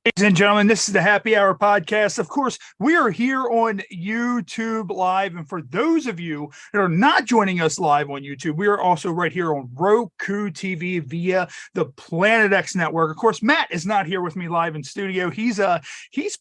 Ladies and gentlemen, this is the Happy Hour podcast. Of course, we are here on YouTube Live. And for those of you that are not joining us live on YouTube, we are also right here on Roku TV via the Planet X network. Of course, Matt is not here with me live in studio. He's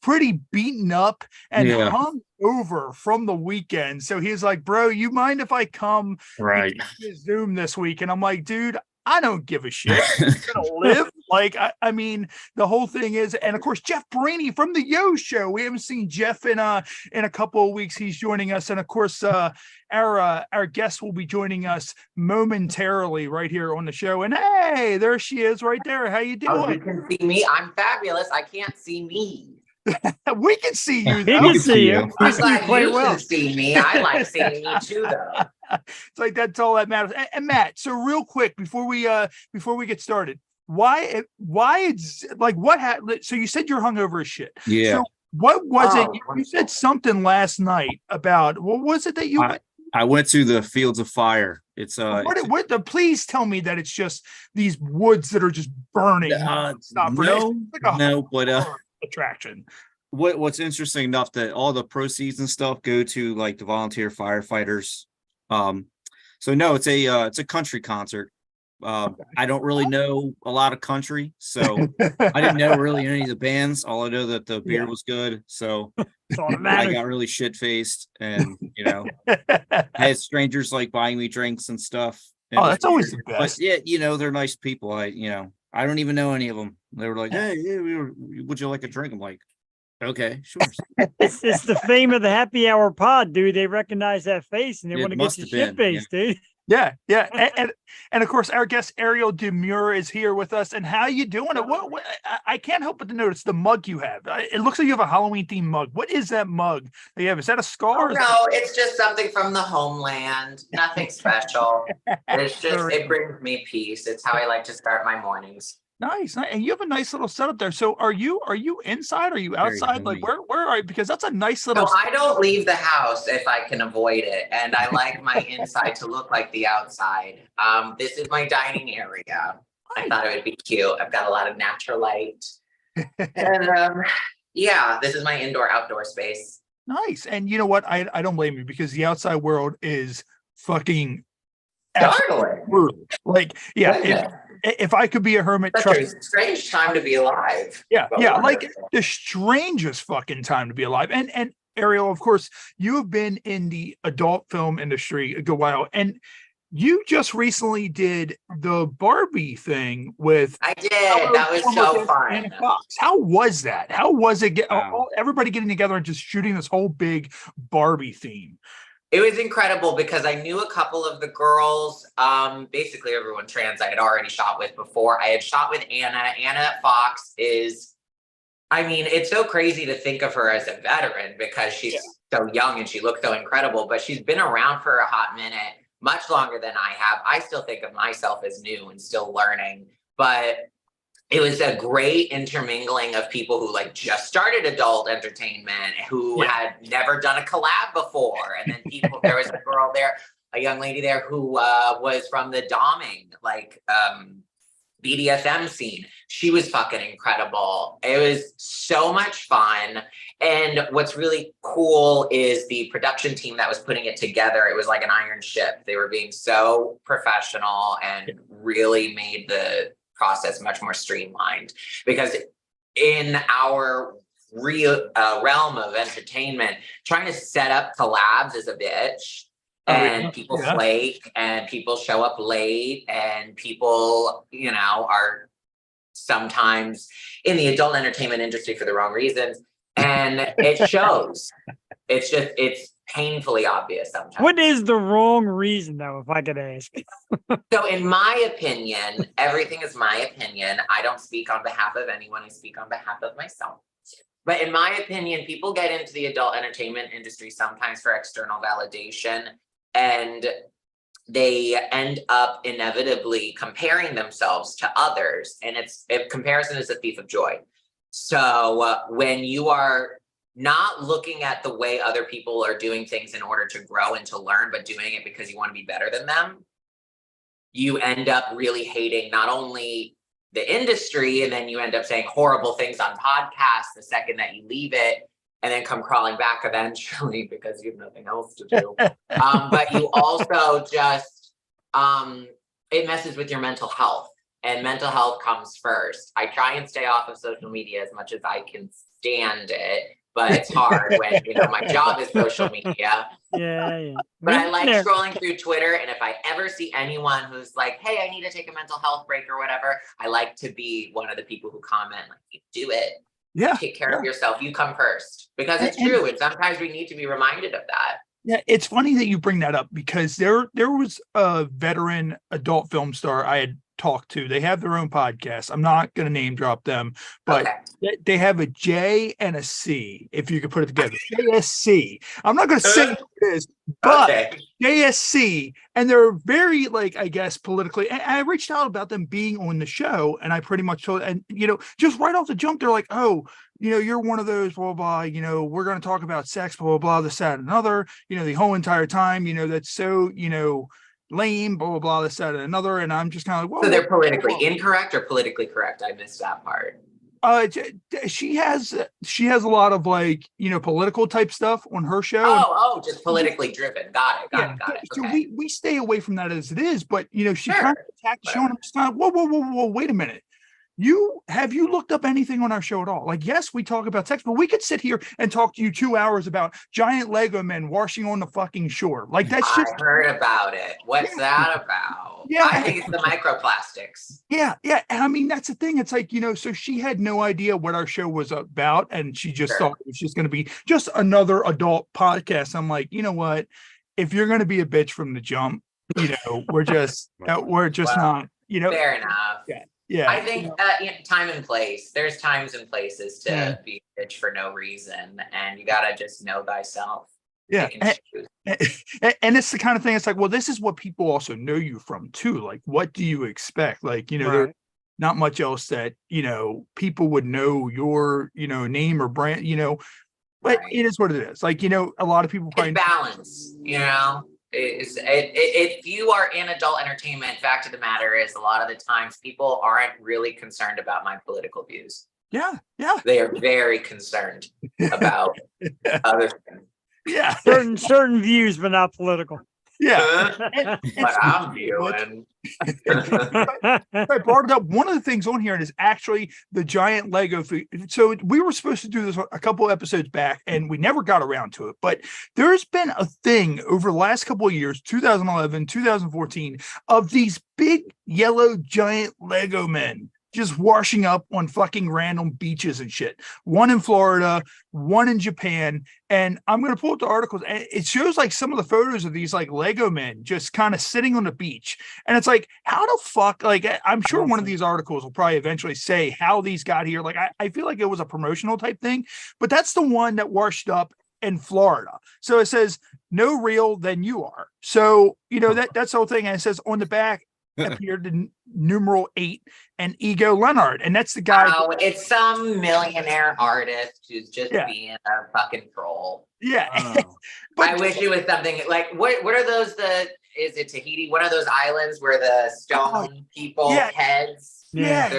pretty beaten up and hung over from the weekend. So he's like, bro, you mind if I come to Zoom this week? And I'm like, dude, I don't give a shit. I'm gonna live. Like, I mean, the whole thing is, and of course, Jeff Brainy from the Yo Show. We haven't seen Jeff in a couple of weeks. He's joining us, and of course, our guest will be joining us momentarily right here on the show. And hey, there she is, right there. How you doing? Oh, you can see me. I'm fabulous. I can't see me. We can see you. He can see you. I'm glad you can see me. I like seeing me too, though. It's like that's all that matters. And Matt, so real quick before we get started, why it's like what happened? So you said you're hungover as shit. Yeah. So what was it? You said something last night about what was it that you? I went to the Fields of Fire. It's please tell me that it's just these woods that are just burning. Attraction. What's interesting enough that all the proceeds and stuff go to like the volunteer firefighters. So no, it's a country concert. I don't really know a lot of country, so I didn't know really any of the bands. All I know that the beer was good, so I got really shit faced, and I had strangers like buying me drinks and stuff. Oh, that's always the best. But yeah, they're nice people. I don't even know any of them. They were like, "Hey, would you like a drink?" I'm like, "Okay, sure." It's the fame of the Happy Hour pod, dude. They recognize that face and they want to get your shit faced, dude. Yeah. And of course, our guest Ariel DeMure is here with us. And how you doing? What I can't help but to notice the mug you have. It looks like you have a Halloween themed mug. What is that mug that you have? Is that a scar? No, it's just something from the homeland. Nothing special. It's just it brings me peace. It's how I like to start my mornings. Nice. And you have a nice little setup there. So are you inside? Are you outside? Like where are you? Because that's a nice little. No, I don't leave the house if I can avoid it. And I like my inside to look like the outside. This is my dining area. I thought it would be cute. I've got a lot of natural light. And this is my indoor-outdoor space. Nice. And you know what? I don't blame you because the outside world is fucking startling. Brutal. Like, if I could be a hermit, a strange time to be alive. Yeah, like the strangest fucking time to be alive. And Ariel, of course, you have been in the adult film industry a good while, and you just recently did the Barbie thing with. I did. That was so fun. How was that? How was it? Everybody getting together and just shooting this whole big Barbie theme. It was incredible because I knew a couple of the girls, basically everyone trans I had already shot with before. I had shot with Anna. Anna Fox is, it's so crazy to think of her as a veteran because she's so young and she looks so incredible, but she's been around for a hot minute, much longer than I have. I still think of myself as new and still learning, but it was a great intermingling of people who like just started adult entertainment, who had never done a collab before. And then there was a girl there, a young lady there who was from the doming, BDSM scene. She was fucking incredible. It was so much fun. And what's really cool is the production team that was putting it together. It was like an iron ship. They were being so professional and really made the process much more streamlined, because in our real realm of entertainment, trying to set up collabs is a bitch, and people flake and people show up late and people, are sometimes in the adult entertainment industry for the wrong reasons. And it shows. It's painfully obvious sometimes. What is the wrong reason, though, if I could ask? So in my opinion, everything is my opinion. I don't speak on behalf of anyone. I speak on behalf of myself. But in my opinion, people get into the adult entertainment industry sometimes for external validation, and they end up inevitably comparing themselves to others. And comparison is a thief of joy. So when you are not looking at the way other people are doing things in order to grow and to learn, but doing it because you want to be better than them, you end up really hating not only the industry, and then you end up saying horrible things on podcasts the second that you leave it, and then come crawling back eventually because you have nothing else to do. But you also just, it messes with your mental health, and mental health comes first. I try and stay off of social media as much as I can stand it, but it's hard when, you know, my job is social media. Yeah. But I like scrolling through Twitter, and if I ever see anyone who's like, hey, I need to take a mental health break or whatever, I like to be one of the people who comment, like, you do it. Yeah. Take care of yourself. You come first. Because it's true. And sometimes we need to be reminded of that. Yeah, it's funny that you bring that up, because there was a veteran adult film star I had talked to. They have their own podcast. I'm not going to name drop them, but they have a J and a C, if you could put it together. JSC. I'm not going to say what it is, but JSC. And they're very, like, I guess, politically. And I reached out about them being on the show, and I pretty much told, and, you know, just right off the jump, they're like, oh, you know, you're one of those, blah, blah, blah, you know, we're going to talk about sex, blah, blah, blah, this, that, and another, you know, the whole entire time, you know, that's so, you know, lame, blah, blah, blah, this, that, and another. And I'm just kind of like, so they're politically incorrect or politically correct? I missed that part. She has a lot of, like, you know, political type stuff on her show. Oh, just politically driven. Got it. So okay. we stay away from that as it is, but, you know, she kind of attacked the show, and I'm just kind of, whoa, wait a minute. Have you looked up anything on our show at all? Like, yes, we talk about sex, but we could sit here and talk to you 2 hours about giant Lego men washing on the fucking shore. Like, that's just. I heard about it. What's that about? Yeah. I think it's the microplastics. Yeah. And I mean, that's the thing. It's like, you know, so she had no idea what our show was about, and she just thought it was just going to be just another adult podcast. I'm like, you know what? If you're going to be a bitch from the jump, you know, we're just not, you know. Fair enough. Yeah. I think time and place. There's times and places to be a bitch for no reason, and you gotta just know thyself. Yeah, and it's the kind of thing. It's like, well, this is what people also know you from too. Like, what do you expect? Like, you know, there's not much else that, you know, people would know your, you know, name or brand, you know. But it is what it is. Like, you know, a lot of people probably balance. You know. If you are in adult entertainment, fact of the matter is, a lot of the times people aren't really concerned about my political views. Yeah. They are very concerned about other things. Yeah. Certain views, but not political. Yeah. But I'm viewing. I brought it up. One of the things on here is actually the giant Lego food. So we were supposed to do this a couple episodes back, and we never got around to it. But there's been a thing over the last couple of years, 2011, 2014, of these big yellow giant Lego men just washing up on fucking random beaches and shit. One in Florida, one in Japan. And I'm going to pull up the articles, and it shows like some of the photos of these like Lego men just kind of sitting on the beach. And it's like, how the fuck, like, I'm sure one of these articles will probably eventually say how these got here. Like, I feel like it was a promotional type thing, but that's the one that washed up in Florida. So it says, no real than you are. So, you know, that's the whole thing. And it says on the back, appeared in numeral 8 and Ego Leonard, and that's the guy. Oh, it's some millionaire artist who's just being a fucking troll. Yeah. But I wish it was something like what are those? Is it Tahiti? What are those islands where the stone people heads? That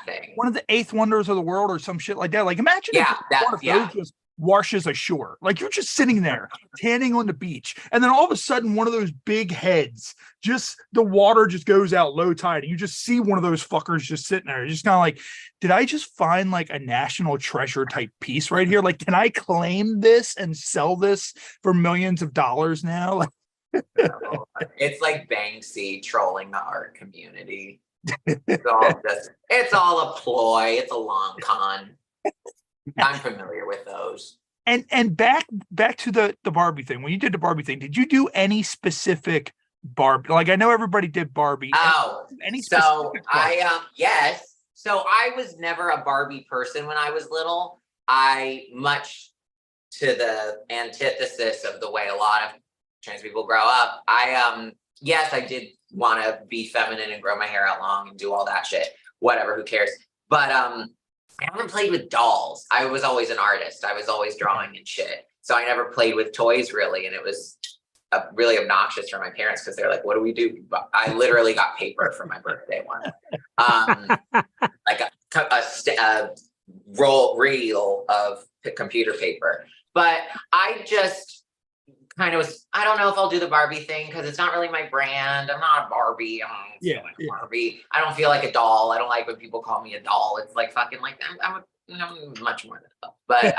thing. One of the 8th wonders of the world, or some shit like that. Like, imagine if one of those just washes ashore. Like, you're just sitting there tanning on the beach, and then all of a sudden one of those big heads, just the water just goes out low tide, and you just see one of those fuckers just sitting there. You're just kind of like, did I just find like a national treasure type piece right here? Like, can I claim this and sell this for millions of dollars now? It's like Banksy trolling the art community. It's all a ploy. It's a long con. I'm familiar with those. And back to the Barbie thing. When you did the Barbie thing, did you do any specific Barbie? Like, I know everybody did Barbie. Oh, any specific Barbie? Yes. So I was never a Barbie person when I was little. Much to the antithesis of the way a lot of trans people grow up. Yes, I did want to be feminine and grow my hair out long and do all that shit. Whatever, who cares? But I haven't played with dolls. I was always an artist. I was always drawing and shit. So I never played with toys really. And it was really obnoxious for my parents because they're like, what do we do? But I literally got paper for my birthday once. Like a reel of computer paper. But I just kind of was, I don't know if I'll do the Barbie thing because it's not really my brand. I'm not a Barbie. I don't feel like a Barbie. I don't feel like a doll. I don't like when people call me a doll. It's like fucking like, I'm much more than a doll. But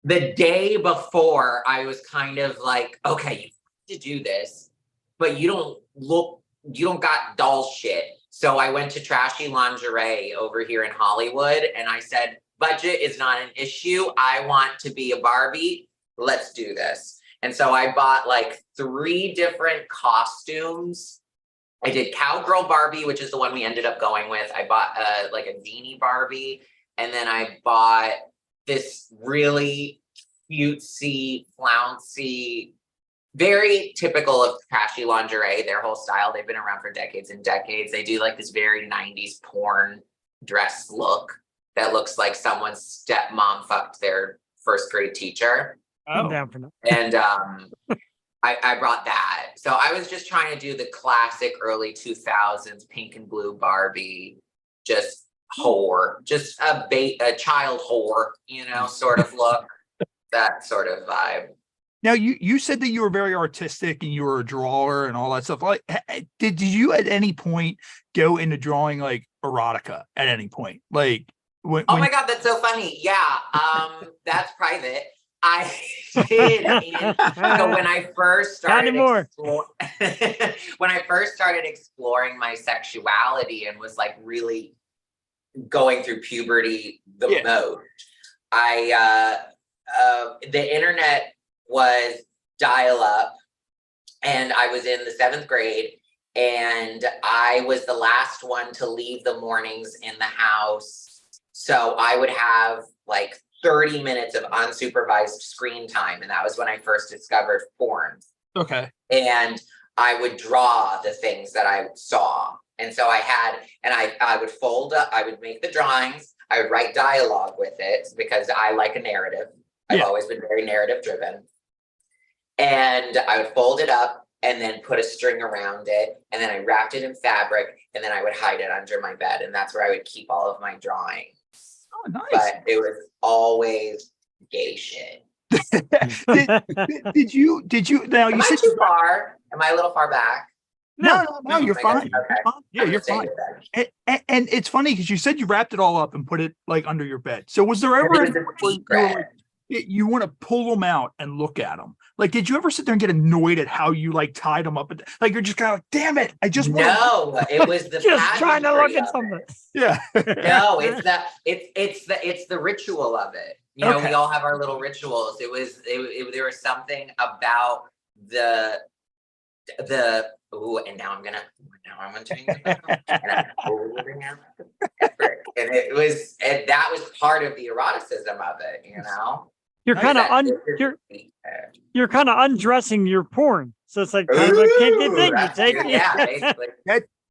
the day before, I was kind of like, okay, you have to do this, but you don't got doll shit. So I went to Trashy Lingerie over here in Hollywood and I said, budget is not an issue. I want to be a Barbie. Let's do this. And so I bought like 3 different costumes. I did Cowgirl Barbie, which is the one we ended up going with. I bought like a Zini Barbie. And then I bought this really cutesy, flouncy, very typical of Trashy Lingerie, their whole style. They've been around for decades and decades. They do like this very 90s porn dress look that looks like someone's stepmom fucked their first grade teacher. I'm down for that. And I brought that. So I was just trying to do the classic early 2000s pink and blue Barbie, just whore, just a child whore, you know, sort of look, that sort of vibe. Now you said that you were very artistic and you were a drawer and all that stuff. Like, did you at any point go into drawing like erotica at any point? Like, when my God, that's so funny. Yeah, that's private. I did. I mean, so when I first started when I first started exploring my sexuality and was like really going through puberty the most, the internet was dial up and I was in the 7th grade and I was the last one to leave the mornings in the house. So I would have like 30 minutes of unsupervised screen time. And that was when I first discovered porn. Okay. And I would draw the things that I saw. And so I would fold up, I would make the drawings, I would write dialogue with it because I like a narrative. I've always been very narrative driven. And I would fold it up and then put a string around it. And then I wrapped it in fabric and then I would hide it under my bed. And that's where I would keep all of my drawings. Oh, nice. But it was always gay shit. Did you now you said too far? Am I a little far back? No, you're fine. Okay. Yeah, you're fine. And it's funny because you said you wrapped it all up and put it like under your bed. So was there ever you want to pull them out and look at them? Like, did you ever sit there and get annoyed at how you like tied them up? Like, you're just kind of like, damn it, I just it was the just trying to look at something. Yeah. No, it's the ritual of it. You know, we all have our little rituals. There was something about the and now I'm gonna turn it back and I'm holding out and that was part of the eroticism of it, you know. You're kind of you're kind of undressing your porn, so it's like kind of a kinky thing. You take basically.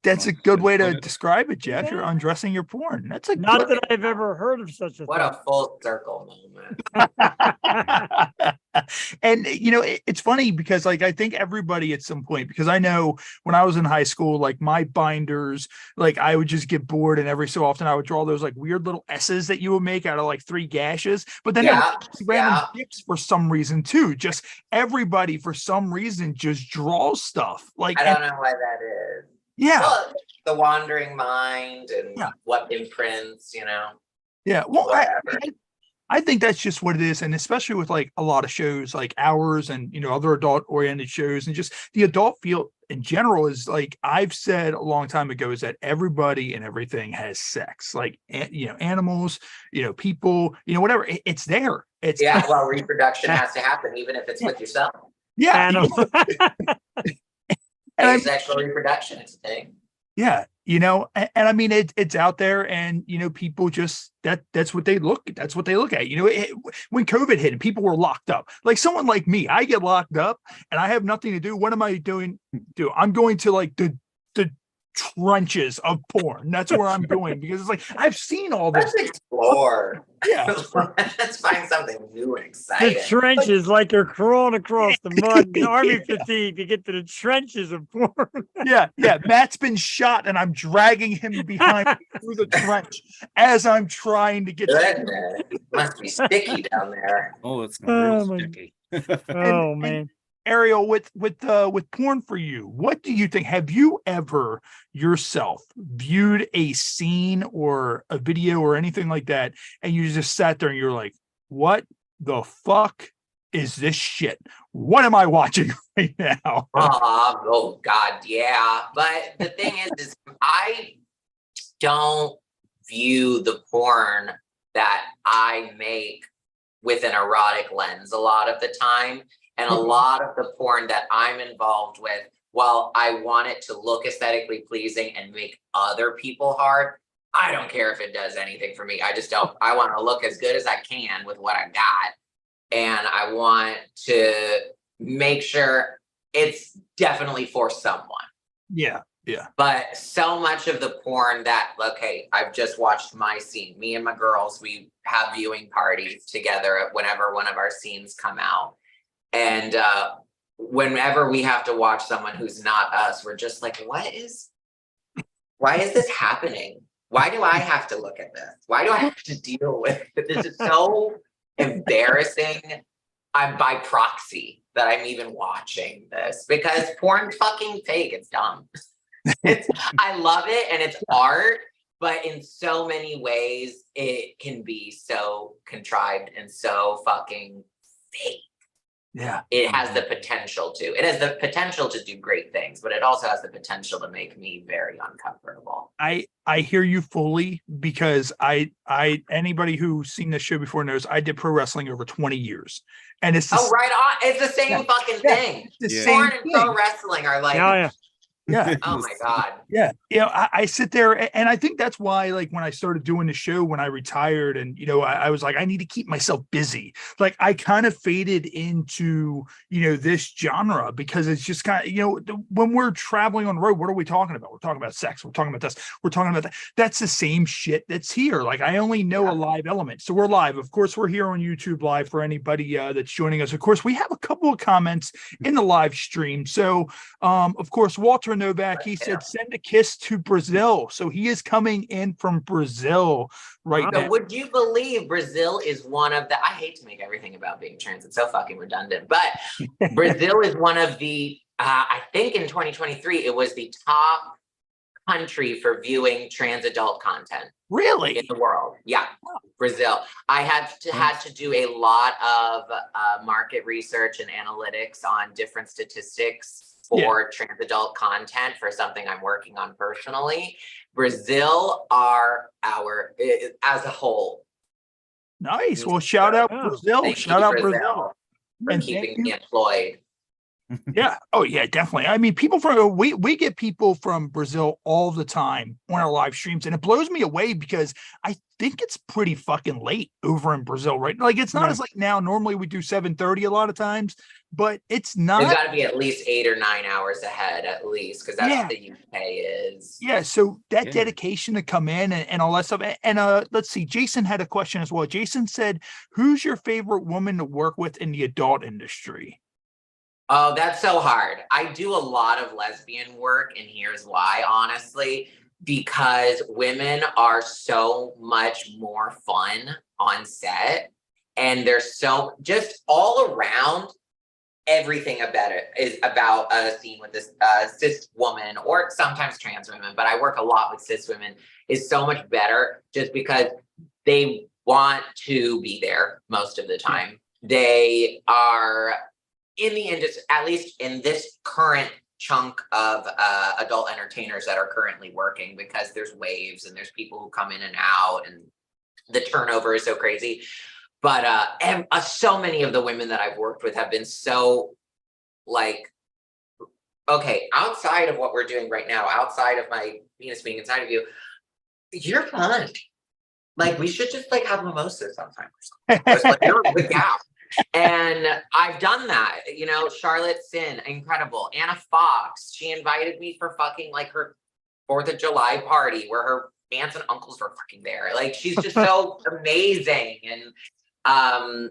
That's a good way to describe it, Jeff. You're undressing your porn. That's a not that I've ever heard of such a what thing. a full circle moment. And you know, it's funny because like I think everybody at some point, because I know when I was in high school, like my binders, like I would just get bored and every so often I would draw those like weird little S's that you would make out of like 3 gashes. But then random dicks for some reason too. Just everybody for some reason just draws stuff. Like I don't know why that is. Yeah. Well, the wandering mind and what imprints, you know. Yeah. Well, I think that's just what it is. And especially with like a lot of shows like ours and, you know, other adult oriented shows and just the adult field in general is like I've said a long time ago is that everybody and everything has sex, like, you know, animals, you know, people, you know, whatever. It's there. It's well, reproduction has to happen, even if it's with yourself. Yeah. Asexual reproduction is a thing. Yeah, you know, and I mean it's out there, and you know, people just that's what they look at. You know, when COVID hit and people were locked up, like someone like me, I get locked up and I have nothing to do. What am I doing? I'm going to like the trenches of porn. That's where I'm going, because it's like I've seen all this. Let's explore. Yeah. Let's find something new and The exciting. trenches, like you're crawling across the mud in army fatigue to get to the trenches of porn. Yeah. Matt's been shot and I'm dragging him behind me through the trench as I'm trying to get Goodness, it must be sticky down there. Oh, it's Oh, real my- sticky. Oh and man. Ariel, with porn for you, what do you think? Have you ever yourself viewed a scene or a video or anything like that, and you just sat there and you're like, what the fuck is this shit? What am I watching right now? Oh God, yeah. But the thing is I don't view the porn that I make with an erotic lens a lot of the time. And a lot of the porn that I'm involved with, while I want it to look aesthetically pleasing and make other people hard, I don't care if it does anything for me. I just don't. I want to look as good as I can with what I got. And I want to make sure it's definitely for someone. Yeah. But so much of the porn that, okay, I've just watched my scene. Me and my girls, we have viewing parties together whenever one of our scenes come out. And whenever we have to watch someone who's not us, we're just like, why is this happening? Why do I have to look at this? Why do I have to deal with it? This is so embarrassing. I'm by proxy that I'm even watching this, because porn's fucking fake. It's dumb. I love it and it's art, but in so many ways it can be so contrived and so fucking fake. Yeah. It has the potential to. It has the potential to do great things, but it also has the potential to make me very uncomfortable. I hear you fully, because I anybody who's seen this show before knows I did pro wrestling over 20 years. And it's Right on. It's the same fucking thing. the Porn same and pro wrestling are like, Yeah. Yeah. oh my God. Yeah. I sit there and I think that's why, like, when I started doing the show, when I retired, and, I was like, I need to keep myself busy. Like, I kind of faded into, this genre, because it's just kind of, when we're traveling on the road, what are we talking about? We're talking about sex. We're talking about this. We're talking about that. That's the same shit that's here. Like, I only know a live element. So we're live. Of course, we're here on YouTube live for anybody that's joining us. Of course, we have a couple of comments in the live stream. So, of course, Walter Novak, he said, send a kiss to Brazil. So he is coming in from Brazil right now. Would you believe Brazil is one of the, I hate to make everything about being trans, it's so fucking redundant, but Brazil is one of the, I think in 2023, it was the top country for viewing trans adult content. Really? In the world. Yeah. Brazil. I had to do a lot of market research and analytics on different statistics for trans adult content for something I'm working on personally. Brazil are as a whole. Nice. Well, shout out Brazil. Shout out Brazil. For keeping me employed. Yeah. Oh, yeah, definitely. I mean, people from we get people from Brazil all the time on our live streams, and it blows me away, because I think it's pretty fucking late over in Brazil, right? Like, it's not as like now. Normally we do 7:30 a lot of times, but it's not. It's got to be at least 8 or 9 hours ahead, at least, because that's what the UK is. Yeah. So that dedication to come in and all that stuff. And let's see. Jason had a question as well. Jason said, "Who's your favorite woman to work with in the adult industry?" Oh, that's so hard. I do a lot of lesbian work, and here's why, honestly, because women are so much more fun on set, and they're so just all around. Everything about it is about a scene with this cis woman, or sometimes trans women, but I work a lot with cis women, is so much better, just because they want to be there most of the time. They are in the industry, at least in this current chunk of adult entertainers that are currently working, because there's waves and there's people who come in and out, and the turnover is so crazy. But and so many of the women that I've worked with have been so, like, okay, outside of what we're doing right now, outside of my penis being inside of you, you're fun. Like, we should just like have mimosas sometime or something. It's like, you're a good gal. And I've done that, Charlotte Sin, incredible. Anna Fox, she invited me for fucking like her 4th of July party where her aunts and uncles were fucking there. Like, she's just so amazing. And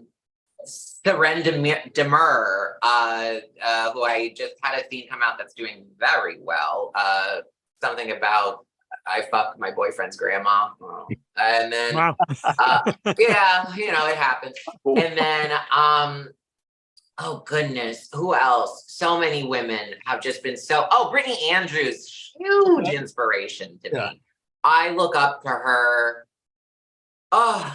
Fran Drescher, who I just had a scene come out that's doing very well. Something about I fucked my boyfriend's grandma. And then, Wow. yeah, you know, it happens. And then, oh goodness, who else? So many women have just been Brittany Andrews, huge inspiration to me. I look up to her. Oh,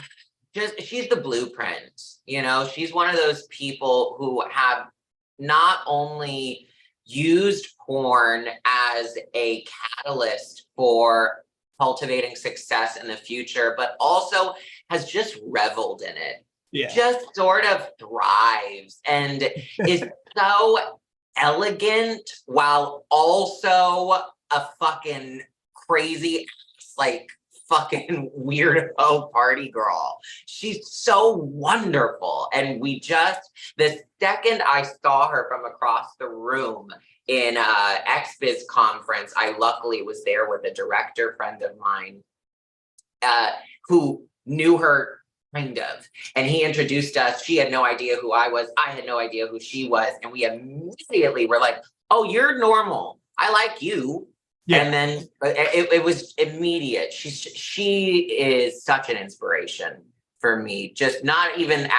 she's the blueprint. You know, she's one of those people who have not only used porn as a catalyst for cultivating success in the future, but also has just reveled in it. Yeah. Just sort of thrives and is so elegant while also a fucking crazy, like, fucking weirdo party girl. She's so wonderful. And the second I saw her from across the room in XBiz conference, I luckily was there with a director friend of mine who knew her kind of, and he introduced us. She had no idea who I was. I had no idea who she was. And we immediately were like, oh, you're normal. I like you. Yeah. And then it was immediate. She is such an inspiration for me, just not even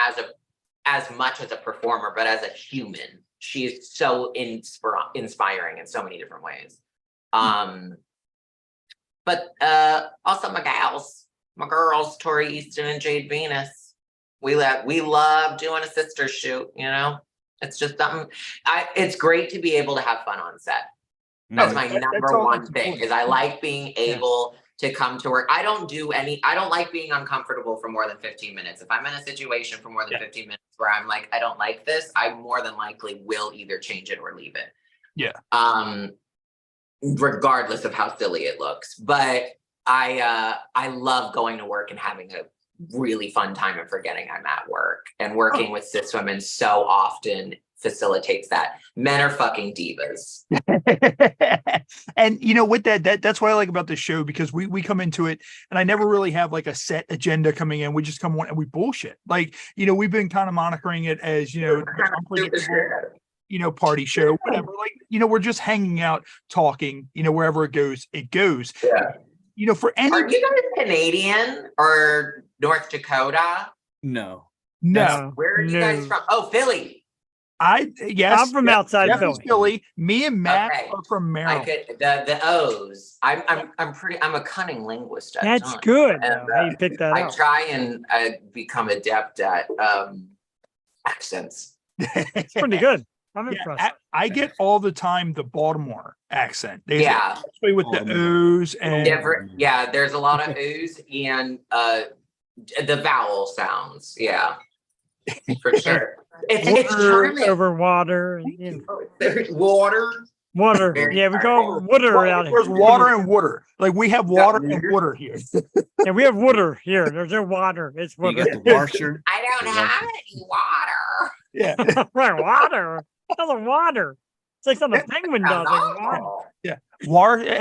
as much as a performer, but as a human. She is so inspiring in so many different ways. But also my girls, Tori Easton and Jade Venus. We love doing a sister shoot, you know? It's just something. It's great to be able to have fun on set. That's my number one thing, is I like being able to come to work. I don't like being uncomfortable for more than 15 minutes. If I'm in a situation for more than 15 minutes where I'm like, I don't like this, I more than likely will either change it or leave it. Yeah. Regardless of how silly it looks. But I love going to work and having a really fun time and forgetting I'm at work. And working with cis women so often facilitates that. Men are fucking divas. And you know, with that's what I like about this show, because we come into it and I never really have like a set agenda coming in. We just come on and we bullshit. Like, you know, we've been kind of monitoring it as, you know, you know, party show, whatever. Like, you know, we're just hanging out, talking, you know, wherever it goes, it goes. Yeah. You know, for any. Are you guys Canadian or North Dakota? No. Where are you guys from? Oh, Philly. Yes, I'm from outside Philly. Me and Matt are from Maryland. The O's. I'm a cunning linguist. That's good. And, how you pick that up? I try and become adept at accents. It's pretty good. I'm impressed. I get all the time the Baltimore accent. Especially with the O's and there's a lot of O's and the vowel sounds. Yeah, for sure. It's charming. Over water. Water. Yeah, we call water around here. There's water and water. Like, we have water and water here. Yeah, we have water here. There's no water. It's water. You got the washer. I don't have any water. Yeah. Right, water. That's water. It's like something a penguin does. Like water. Yeah.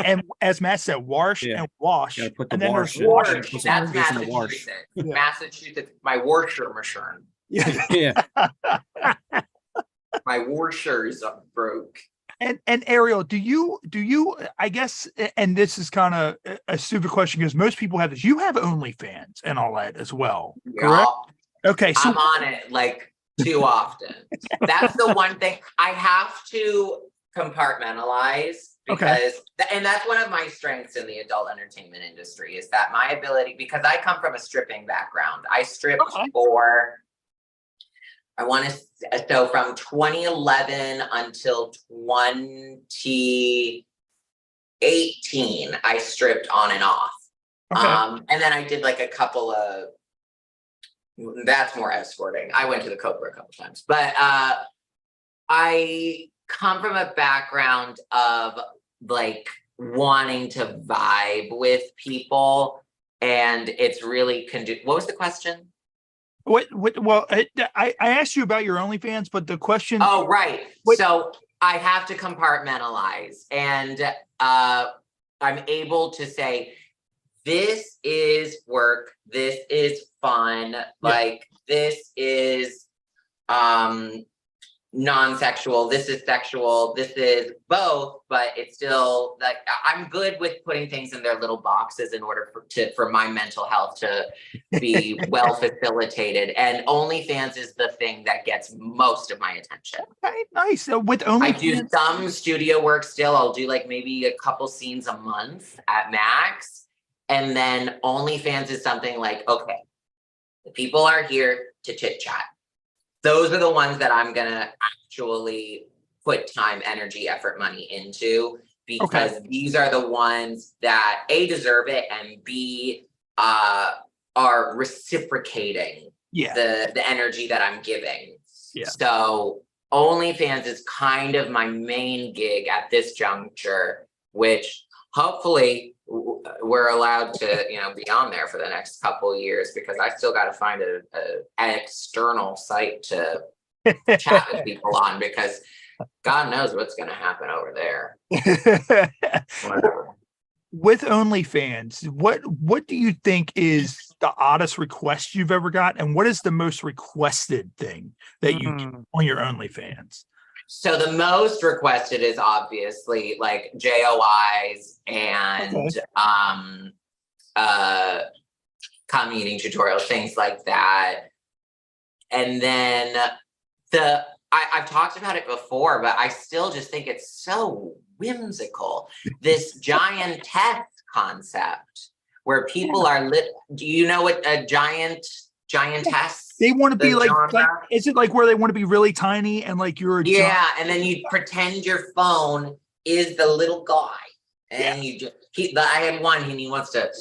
And as Matt said, wash and wash. Yeah, put the and then wash. That's Massachusetts. Massachusetts, my washer machine. Yeah. My washers broke. And Ariel, do you I guess, and this is kind of a stupid question because most people have this, you have OnlyFans and all that as well, correct? Okay, so I'm on it like too often. That's the one thing I have to compartpartmentalize, because and that's one of my strengths in the adult entertainment industry, is that my ability, because I come from a stripping background. I stripped for so from 2011 until 2018, I stripped on and off. And then I did like a couple of, that's more escorting. I went to the Cobra a couple times, but I come from a background of like wanting to vibe with people, and it's really what was the question? Well, I asked you about your OnlyFans, but the question. Oh, right. So I have to compartmentalize, and I'm able to say, this is work, this is fun, like this is non-sexual, this is sexual, this is both, but it's still like I'm good with putting things in their little boxes in order for my mental health to be well facilitated. And OnlyFans is the thing that gets most of my attention. Okay, nice. So with I do OnlyFans, some studio work still. I'll do like maybe a couple scenes a month at max. And then OnlyFans is something like, okay, the people are here to chit chat. Those are the ones that I'm gonna actually put time, energy, effort, money into, because these are the ones that A, deserve it, and B, are reciprocating the energy that I'm giving. So OnlyFans is kind of my main gig at this juncture, which hopefully we're allowed to, you know, be on there for the next couple of years, because I still got to find an external site to chat with people on, because God knows what's going to happen over there. Whatever. With OnlyFans, what do you think is the oddest request you've ever got, and what is the most requested thing that you get on your OnlyFans? So the most requested is obviously like JOIs and cum eating tutorials, things like that. And then I've talked about it before, but I still just think it's so whimsical. This giantess concept where people are do you know what a giantess? They want to be like, is it like where they want to be really tiny and like you're a and then you pretend your phone is the little guy, and you just I had one, and he wants to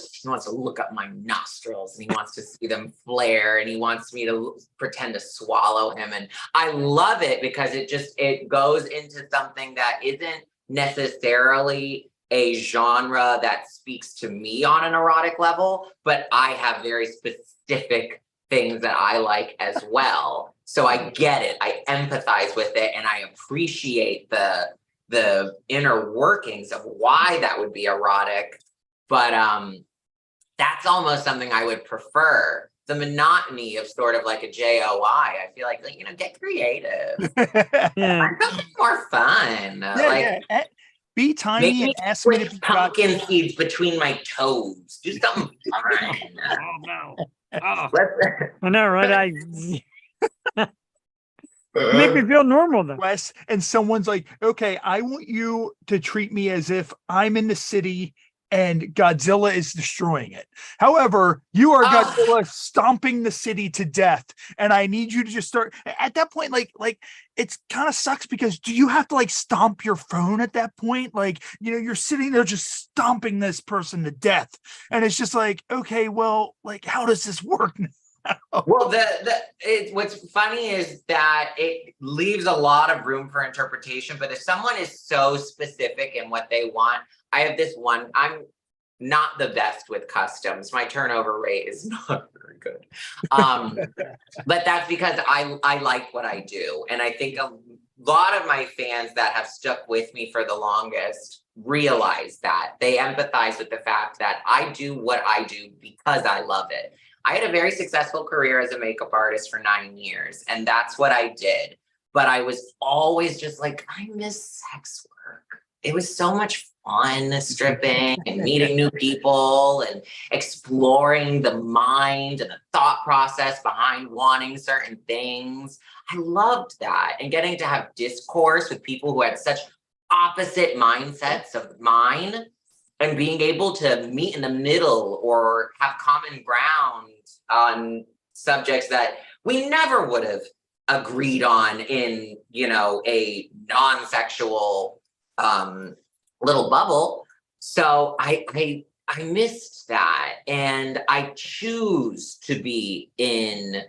look up my nostrils, and he wants to see them flare, and he wants me to pretend to swallow him. And I love it because it goes into something that isn't necessarily a genre that speaks to me on an erotic level, but I have very specific things that I like as well. So I get it. I empathize with it, and I appreciate the inner workings of why that would be erotic. But that's almost something I would prefer. The monotony of sort of like a JOI. I feel like you know, get creative. Find something more fun. Be tiny and ask me to be pumpkin seeds between my toes. Do something fun. Oh no. Oh. I know, right? Make me feel normal then. And someone's like, okay, I want you to treat me as if I'm in the city and Godzilla is destroying it. However, you are Godzilla stomping the city to death, and I need you to just start at that point. Like it's kind of sucks, because do you have to like stomp your phone at that point? Like, you know, you're sitting there just stomping this person to death, and it's just like, okay, well, like, how does this work now? Well, what's funny is that it leaves a lot of room for interpretation, but if someone is so specific in what they want, I have this one, I'm not the best with customs. My turnover rate is not very good. But that's because I like what I do. And I think a lot of my fans that have stuck with me for the longest realize that. They empathize with the fact that I do what I do because I love it. I had a very successful career as a makeup artist for 9 years, and that's what I did. But I was always just like, I miss sex work. It was so much fun stripping and meeting new people and exploring the mind and the thought process behind wanting certain things. I loved that, and getting to have discourse with people who had such opposite mindsets of mine, and being able to meet in the middle or have common ground on subjects that we never would have agreed on in, you know, a non-sexual little bubble. So I missed that, and I choose to be in,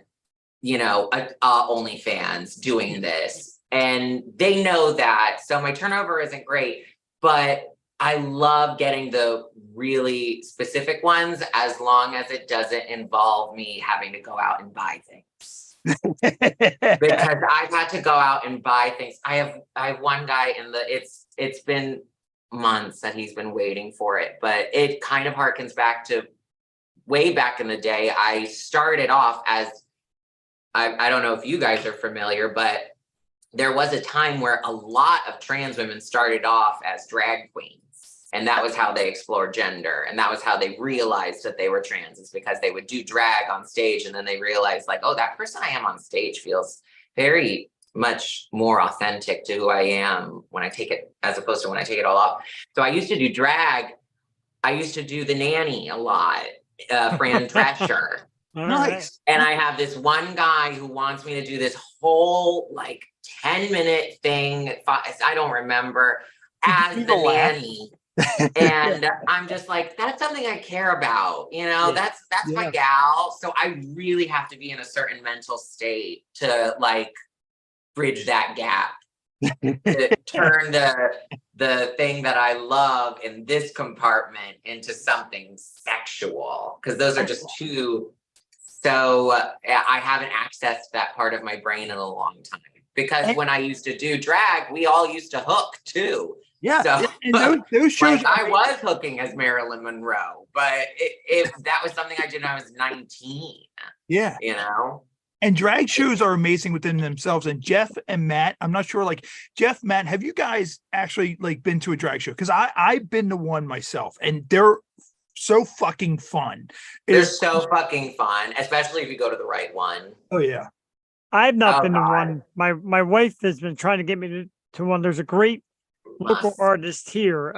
you know, OnlyFans doing this, and they know that. So my turnover isn't great, but I love getting the really specific ones, as long as it doesn't involve me having to go out and buy things. Because I've had to go out and buy things. I have one guy in the, it's been months that he's been waiting for it, but it kind of harkens back to way back in the day. I started off as, I don't know if you guys are familiar, but there was a time where a lot of trans women started off as drag queens. And that was how they explored gender. And that was how they realized that they were trans, is because they would do drag on stage. And then they realized like, oh, that person I am on stage feels very much more authentic to who I am when I take it, as opposed to when I take it all off. So I used to do drag. I used to do the nanny a lot, Fran Drescher. Nice. And I have this one guy who wants me to do this whole like 10-minute thing. I don't remember, as the nanny. And I'm just like, that's something I care about, you know. That's my gal. So I really have to be in a certain mental state to like bridge that gap, to turn the thing that I love in this compartment into something sexual, because those are just two. So I haven't accessed that part of my brain in a long time, because when I used to do drag, we all used to hook too. Yeah, so, and those shows. Like, I was hooking as Marilyn Monroe, but that was something I did when I was 19. Yeah, you know. And drag shows are amazing within themselves. And Jeff and Matt, I'm not sure, like Jeff, Matt, have you guys actually like been to a drag show? Because I've been to one myself, and they're so fucking fun. They're so fucking fun, especially if you go to the right one. Oh yeah, I've not been to one. My wife has been trying to get me to one. There's a great local artist here.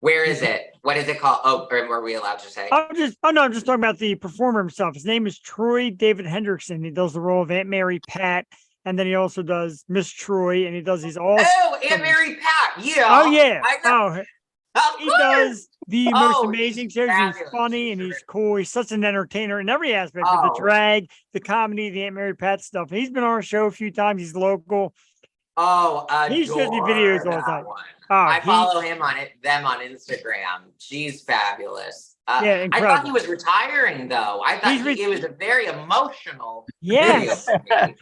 Where is it? What is it called? Oh, or were we allowed to say? I'm just talking about the performer himself. His name is Troy David Hendrickson. He does the role of Aunt Mary Pat, and then he also does Miss Troy, and he does these all. Oh, Aunt Mary Pat, yeah. Oh yeah. He course. does the most amazing shows. He's funny and he's cool. He's such an entertainer in every aspect of the drag, the comedy, the Aunt Mary Pat stuff. And he's been on our show a few times. He's local. Oh, he shows me videos all the time. I follow them on Instagram. She's fabulous. Yeah, incredible. I thought he was retiring though. I thought it was a very emotional. Yes,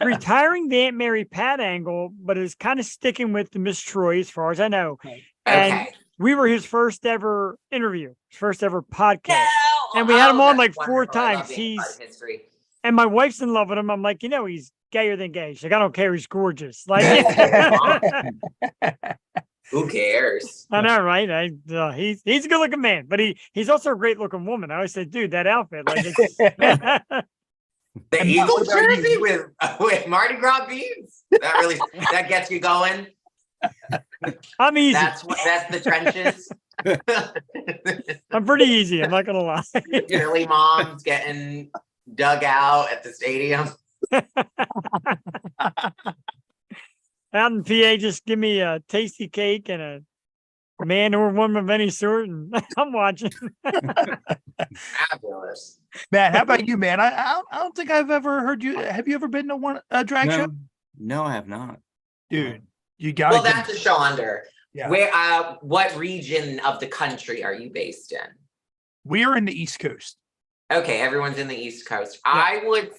retiring the Aunt Mary Pat angle, but is kind of sticking with the Miss Troy as far as I know. Okay. And we were his first ever interview, his first ever podcast, and we had him on like 4 times. And my wife's in love with him. I'm like, you know, he's gayer than gay. She's like, I don't care. He's gorgeous. Like, who cares? I know, right? He's a good looking man, but he's also a great looking woman. I always say, dude, that outfit, like, it's the Eagle jersey with Mardi Gras beads. That gets you going. I'm easy. That's the trenches. I'm pretty easy. I'm not gonna lie. Billy mom's getting dug out at the stadium. Out in PA, just give me a tasty cake and a man or woman of any sort, and I'm watching. Fabulous. Matt, how about you, man? I don't think I've ever heard you. Have you ever been to a drag show? No, I have not. Dude, you got. Well, that's a show under. Yeah. Where? What region of the country are you based in? We are in the East Coast. Okay, everyone's in the East Coast. Yeah. I would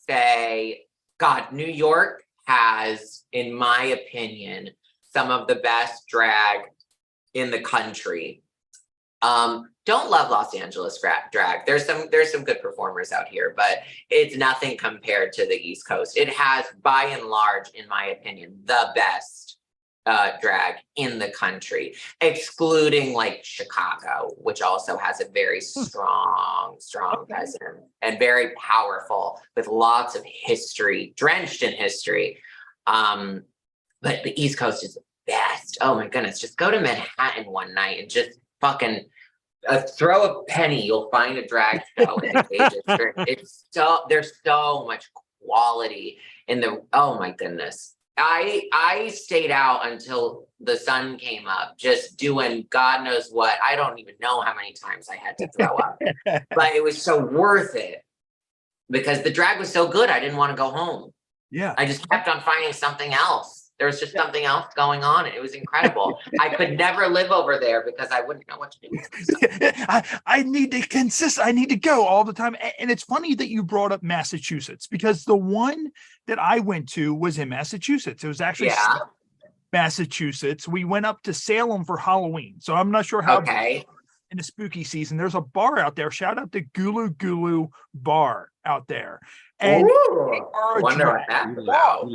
say, God, New York has, in my opinion, some of the best drag in the country. Don't love Los Angeles drag. There's some good performers out here, but it's nothing compared to the East Coast. It has, by and large, in my opinion, the best drag in the country, excluding like Chicago, which also has a very strong presence and very powerful, with lots of history, drenched in history. But the East Coast is the best. Oh my goodness, just go to Manhattan one night and just fucking throw a penny, you'll find a drag show in the Cage District. There's so much quality in the, oh my goodness. I stayed out until the sun came up, just doing God knows what. I don't even know how many times I had to throw up, but it was so worth it because the drag was so good. I didn't want to go home. Yeah. I just kept on finding something else. There was just something else going on. And it was incredible. I could never live over there because I wouldn't know what to do with myself. I need to consist. I need to go all the time. And it's funny that you brought up Massachusetts, because the one that I went to was in Massachusetts. It was actually Massachusetts. We went up to Salem for Halloween. So I'm not sure how in the spooky season. There's a bar out there. Shout out to Gulu Gulu Bar out there. And wonder what that's about.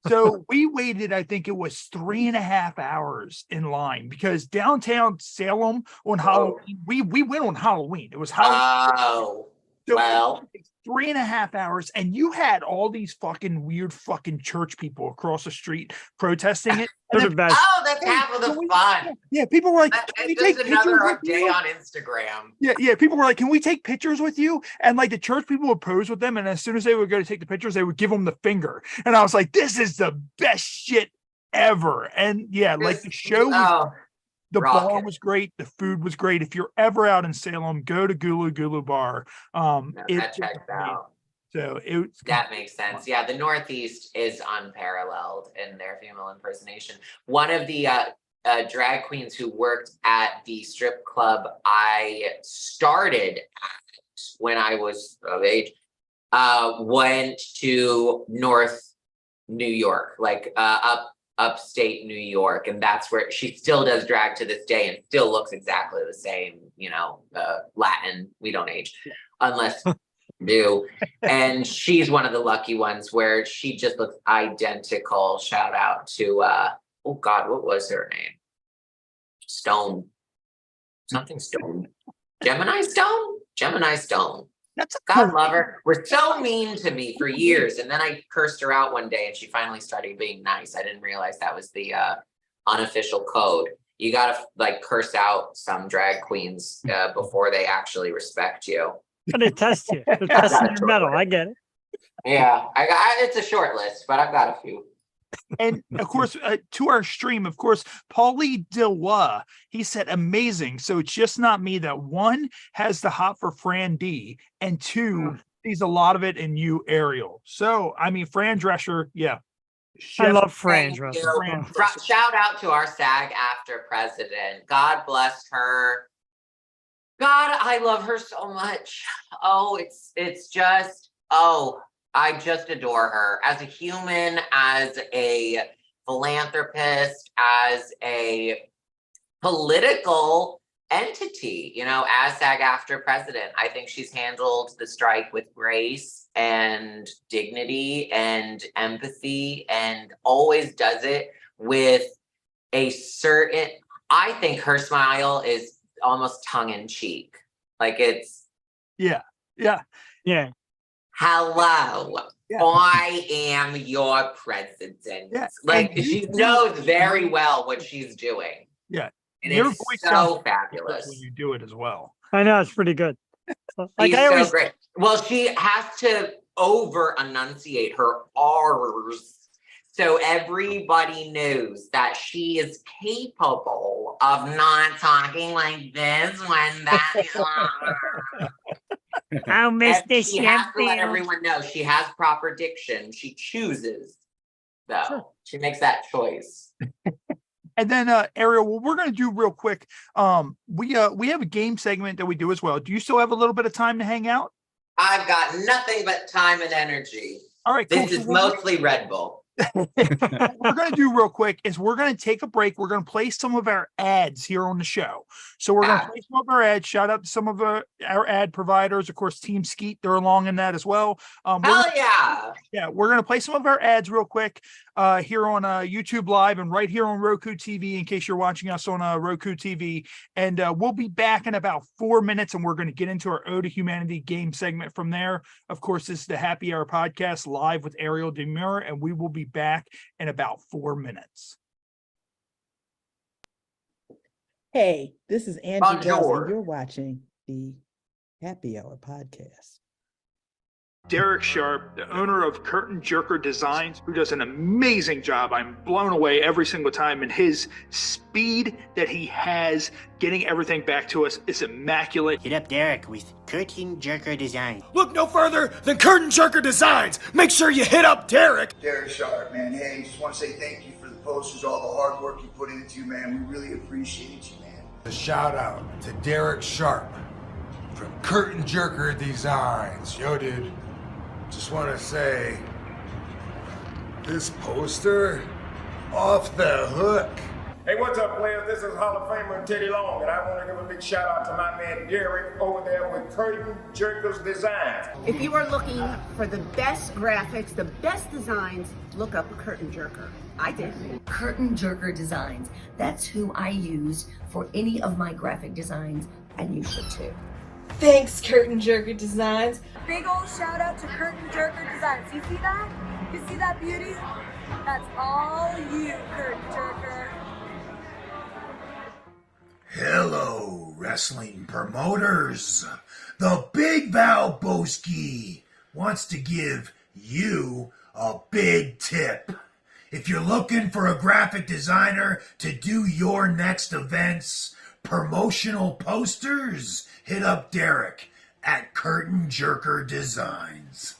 So we waited, I think it was 3.5 hours in line because downtown Salem on Halloween, we went on Halloween. It was Halloween. Oh, so well. 3.5 hours, and you had all these fucking weird fucking church people across the street protesting it. Best. Oh, that's half of the fun. Yeah, people were like, "Can we take pictures another with day you?" on Instagram. Yeah. People were like, "Can we take pictures with you?" And like the church people would pose with them, and as soon as they would go to take the pictures, they would give them the finger. And I was like, "This is the best shit ever." And yeah, like the show was. The bar was great. The food was great. If you're ever out in Salem, go to Gulu Gulu Bar. That checks out. So that makes sense. Yeah, the Northeast is unparalleled in their female impersonation. One of the drag queens who worked at the strip club I started at when I was of age went to North New York, like upstate New York, and that's where she still does drag to this day and still looks exactly the same. You know, Latin, we don't age unless do. And she's one of the lucky ones where she just looks identical. Shout out to oh God, what was her name? Stone. Something Stone. Gemini Stone. That's a God love her. Was so mean to me for years. And then I cursed her out one day and she finally started being nice. I didn't realize that was the unofficial code. You gotta like curse out some drag queens before they actually respect you. But they test you. They're testing your metal. I get it. Yeah, it's a short list, but I've got a few. And of course, to our stream, of course, Paulie Dewa, he said amazing. So it's just not me that one has the hot for Fran D, and two sees a lot of it in you, Ariel. So I mean, Fran Drescher, yeah. I love Fran Drescher. Shout out to our SAG-AFTRA president. God bless her. God, I love her so much. Oh, it's just, I just adore her as a human, as a philanthropist, as a political entity, you know, as SAG-AFTRA president. I think she's handled the strike with grace and dignity and empathy and always does it with a certain, I think her smile is almost tongue-in-cheek. Like it's yeah. Hello, I am your president. Yeah. Like she knows very well what she's doing. Yeah, and your voice so fabulous when you do it as well. I know, it's pretty good. Like she's so great. Well, she has to over enunciate her R's. So everybody knows that she is capable of not talking like this when that. I'll miss this. She has to let everyone know she has proper diction. She chooses, though. Sure. She makes that choice. And then Ariel, what we're going to do real quick, we have a game segment that we do as well. Do you still have a little bit of time to hang out? I've got nothing but time and energy. All right, this is mostly Red Bull. What we're going to do real quick is we're going to take a break. We're going to play some of our ads here on the show. So we're going to play some of our ads. Shout out to some of our ad providers. Of course, Team Skeet, they're along in that as well. Yeah, we're going to play some of our ads real quick here on YouTube Live and right here on Roku TV in case you're watching us on Roku TV. And we'll be back in about 4 minutes and we're going to get into our Ode to Humanity game segment from there. Of course, this is the Happy Hour podcast live with Ariel DeMure, and we will be back in about 4 minutes. Hey, this is Angie Wells, and you're watching the Happy Hour podcast. Derek Sharp, the owner of Curtain Jerker Designs, who does an amazing job. I'm blown away every single time, and his speed that he has getting everything back to us is immaculate. Hit up Derek with Curtain Jerker Designs. Look no further than Curtain Jerker Designs. Make sure you hit up Derek. Derek Sharp, man. Hey, just want to say thank you for the posters, all the hard work you put into, man. We really appreciate you, man. A shout out to Derek Sharp from Curtain Jerker Designs. Yo, dude. Just want to say, this poster, off the hook. Hey, what's up, players? This is Hall of Famer Teddy Long, and I want to give a big shout out to my man Derek over there with Curtain Jerkers Designs. If you are looking for the best graphics, the best designs, look up Curtain Jerker. I did. Curtain Jerker Designs. That's who I use for any of my graphic designs, and you should too. Thanks, Curtain Jerker Designs. Big old shout out to Curtain Jerker Designs. You see that? You see that beauty? That's all you, Curtain Jerker. Hello, wrestling promoters. The Big Valboski wants to give you a big tip. If you're looking for a graphic designer to do your next events, promotional posters, hit up Derek at Curtain Jerker Designs.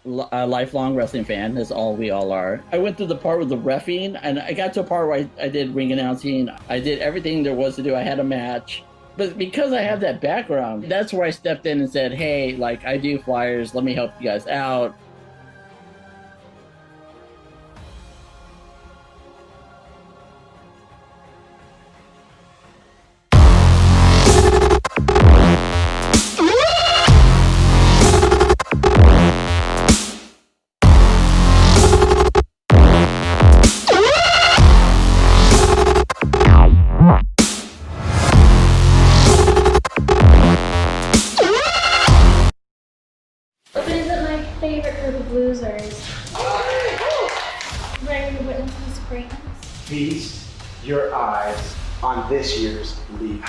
A lifelong wrestling fan, as we all are. I went through the part with the reffing, and I got to a part where I did ring announcing. I did everything there was to do. I had a match. But because I have that background, that's where I stepped in and said, hey, like, I do flyers. Let me help you guys out. Feast your eyes on this year's league.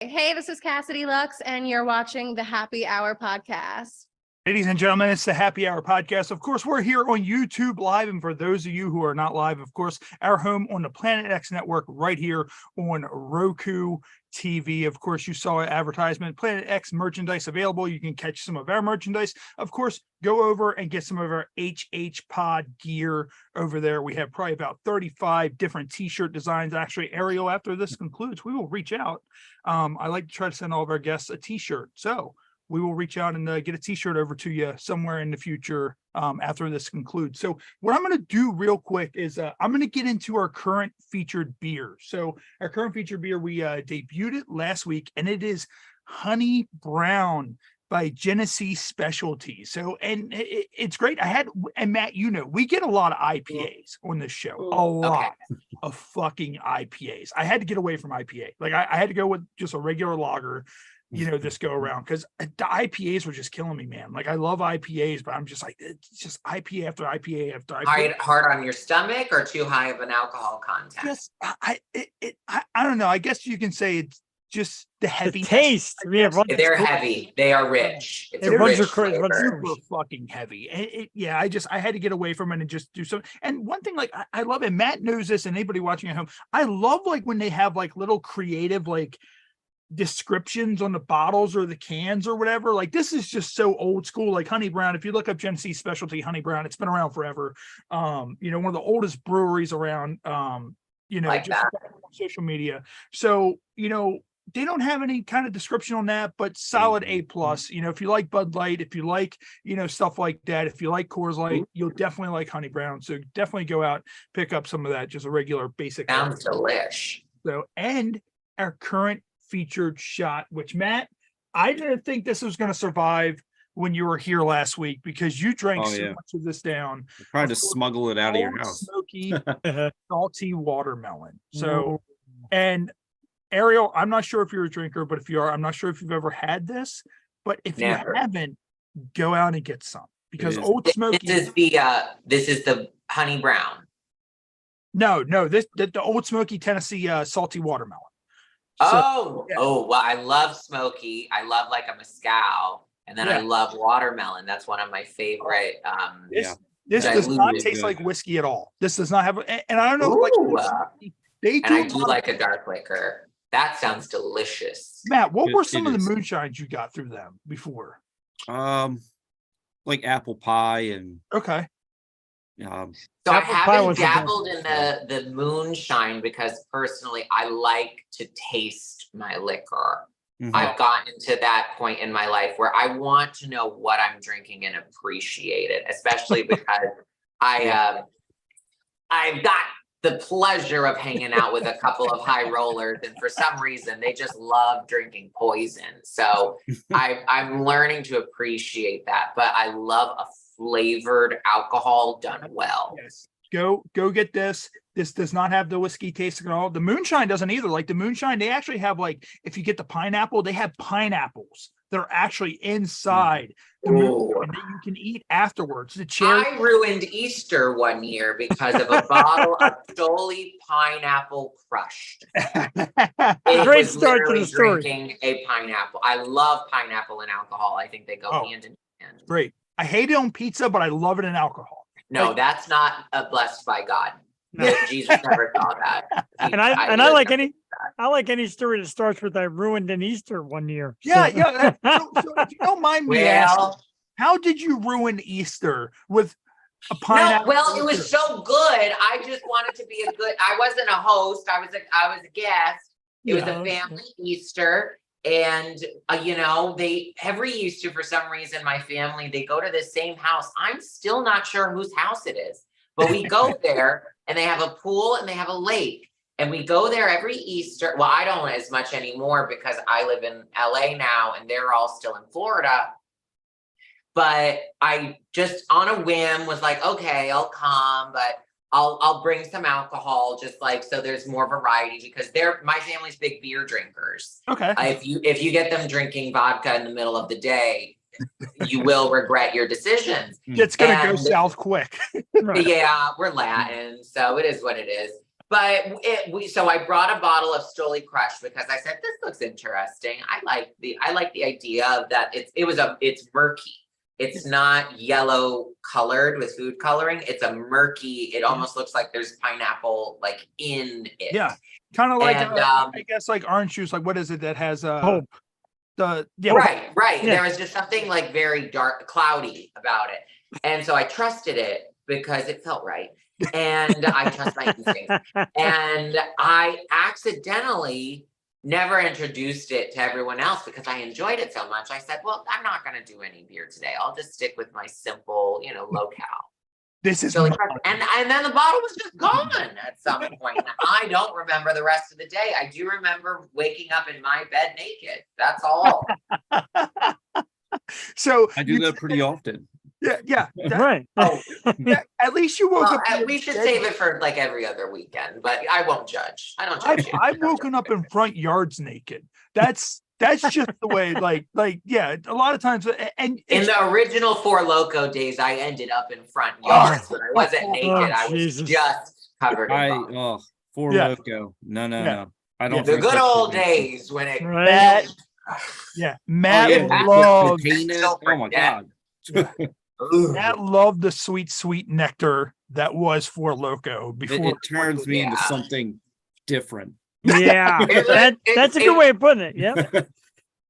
Hey, this is Cassidy Lux, and you're watching the Happy Hour podcast. Ladies and gentlemen, it's the Happy Hour podcast. Of course, we're here on YouTube Live. And for those of you who are not live, of course, our home on the Planet X network right here on Roku TV. Of course, you saw an advertisement, Planet X merchandise available. You can catch some of our merchandise. Of course, go over and get some of our HHPod gear over there. We have probably about 35 different t-shirt designs. Actually, Ariel, after this concludes, we will reach out. I like to try to send all of our guests a t-shirt. So we will reach out and get a t-shirt over to you somewhere in the future after this concludes. So what I'm going to do real quick is I'm going to get into our current featured beer. So our current featured beer, we debuted it last week, and it is Honey Brown by Genesee Specialties. So, and it's great. And Matt, you know, we get a lot of IPAs on this show, a lot of fucking IPAs. I had to get away from IPA. Like I had to go with just a regular lager, you know, this go around, because the IPAs were just killing me, man. Like I love IPAs, but I'm just like, it's just IPA after IPA after IPA. Hard on your stomach, or too high of an alcohol content? Just, I don't know. I guess you can say it's just the heavy taste. They're heavy. They are rich. It's it a runs rich your flavor. super fucking heavy. I had to get away from it and just do something. And one thing, like I love it. Matt knows this, and anybody watching at home, I love like when they have like little creative like descriptions on the bottles or the cans or whatever. Like this is just so old school. Like Honey Brown, if you look up Genesee Specialty Honey Brown, it's been around forever. You know, one of the oldest breweries around. you know, Like just that. on social media. So, you know, they don't have any kind of description on that, but solid A plus. You know, if you like Bud Light, if you like, you know, stuff like that, if you like Coors Light, you'll definitely like Honey Brown. So definitely go out, pick up some of that, just a regular basic. Sounds delish. So, and our current featured shot, which Matt, I didn't think this was going to survive when you were here last week because you drank so much of this down. I tried to smuggle it out of your house. Smoky, salty watermelon. So, and Ariel, I'm not sure if you're a drinker, but if you are, I'm not sure if you've ever had this, but if you haven't, go out and get some because Old Smoky. This is the Honey Brown. No, the Old Smoky Tennessee salty watermelon. Well, I love smoky. I love like a mezcal, and then I love watermelon. That's one of my favorite. This does not taste like whiskey at all. This does not have, and I don't know. They do. And I do like a dark liquor. That sounds delicious. Matt, what were some of the moonshines you got through them before? Like apple pie and okay. So I haven't dabbled in the moonshine because personally I like to taste my liquor. I've gotten to that point in my life where I want to know what I'm drinking and appreciate it, especially because I've got the pleasure of hanging out with a couple of high rollers, and for some reason they just love drinking poison. So I'm learning to appreciate that, but I love a flavored alcohol done well. Yes. Go get this. This does not have the whiskey taste at all. The moonshine doesn't either. Like the moonshine, they actually have like, if you get the pineapple, they have pineapples that are actually inside the moonshine that you can eat afterwards. The cherry. I ruined Easter one year because of a bottle of Stoli pineapple crushed. Great start to the story. Drinking a pineapple. I love pineapple and alcohol. I think they go hand in hand. Great. I hate it on pizza, but I love it in alcohol. No, that's not blessed by God. No. Jesus never saw that. I like any story that starts with I ruined an Easter one year. Yeah. So if you don't mind me asking, how did you ruin Easter with a pineapple? No, well, it was so good. I just wanted to be I wasn't a host. I was a guest. It was a family Easter. And, you know, every Easter, for some reason, my family, they go to the same house. I'm still not sure whose house it is, but we go there and they have a pool and they have a lake. And we go there every Easter. Well, I don't as much anymore because I live in LA now and they're all still in Florida. But I just on a whim was like, okay, I'll come, but I'll bring some alcohol, just like so there's more variety because my family's big beer drinkers. Okay. If you get them drinking vodka in the middle of the day, you will regret your decisions. It's gonna go south quick. Yeah, we're Latin, so it is what it is. But so I brought a bottle of Stoli Crush because I said this looks interesting. I like the idea of that. It's murky. It's not yellow colored with food coloring. It's a murky. It almost looks like there's pineapple like in it. Yeah, kind of like I guess like orange juice. Like what is it that has hope? Right. Yeah. There was just something like very dark, cloudy about it, and so I trusted it because it felt right, and I trust my instincts. And I accidentally never introduced it to everyone else because I enjoyed it so much. I said, well, I'm not going to do any beer today. I'll just stick with my simple, low-cal. This is and then the bottle was just gone at some point. I don't remember the rest of the day. I do remember waking up in my bed naked. That's all. So I do that pretty often. Yeah. Right. At least you woke up. We should save it for like every other weekend, but I won't judge. I don't judge you. I've woken up in front yards naked. That's just the way. Like yeah. A lot of times, and in the original Four Loko days, I ended up in front yards when I wasn't naked. I was just covered in vomit. Four Loko. No. I don't. The good old days when it. Matt loved. Oh my God. Matt loved the sweet nectar that was Four Loko before it turns me into something different. Yeah, that's a good way of putting it. Yeah.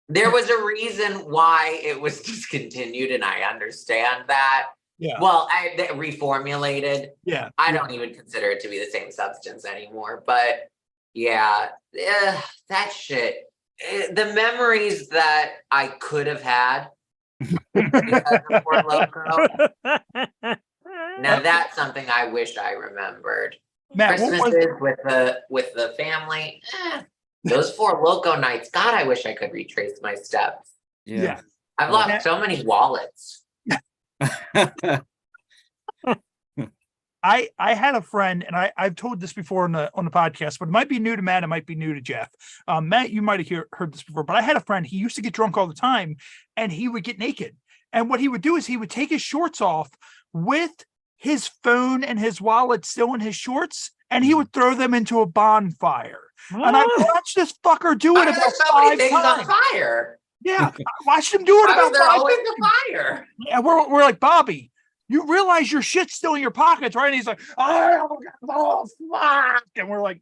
There was a reason why it was discontinued, and I understand that. Yeah. Well, reformulated. Yeah. I don't even consider it to be the same substance anymore. But yeah, that shit. The memories that I could have had because of Four Loko. Now that's something I wish I remembered. Matt, Christmases with the family. Those Four Loko nights. God, I wish I could retrace my steps. Yeah. I've lost so many wallets. I had a friend, and I've told this before on the podcast, but it might be new to Matt, it might be new to Jeff. Matt, you might have heard this before, but I had a friend. He used to get drunk all the time, and he would get naked. And what he would do is he would take his shorts off with his phone and his wallet still in his shorts, and he would throw them into a bonfire. And I watched this fucker do it about so many 5 things times. on fire. Yeah, I watched him do it about 5 always times. a fire. And we're like, Bobby, you realize your shit's still in your pockets, right? And he's like, oh fuck. And we're like,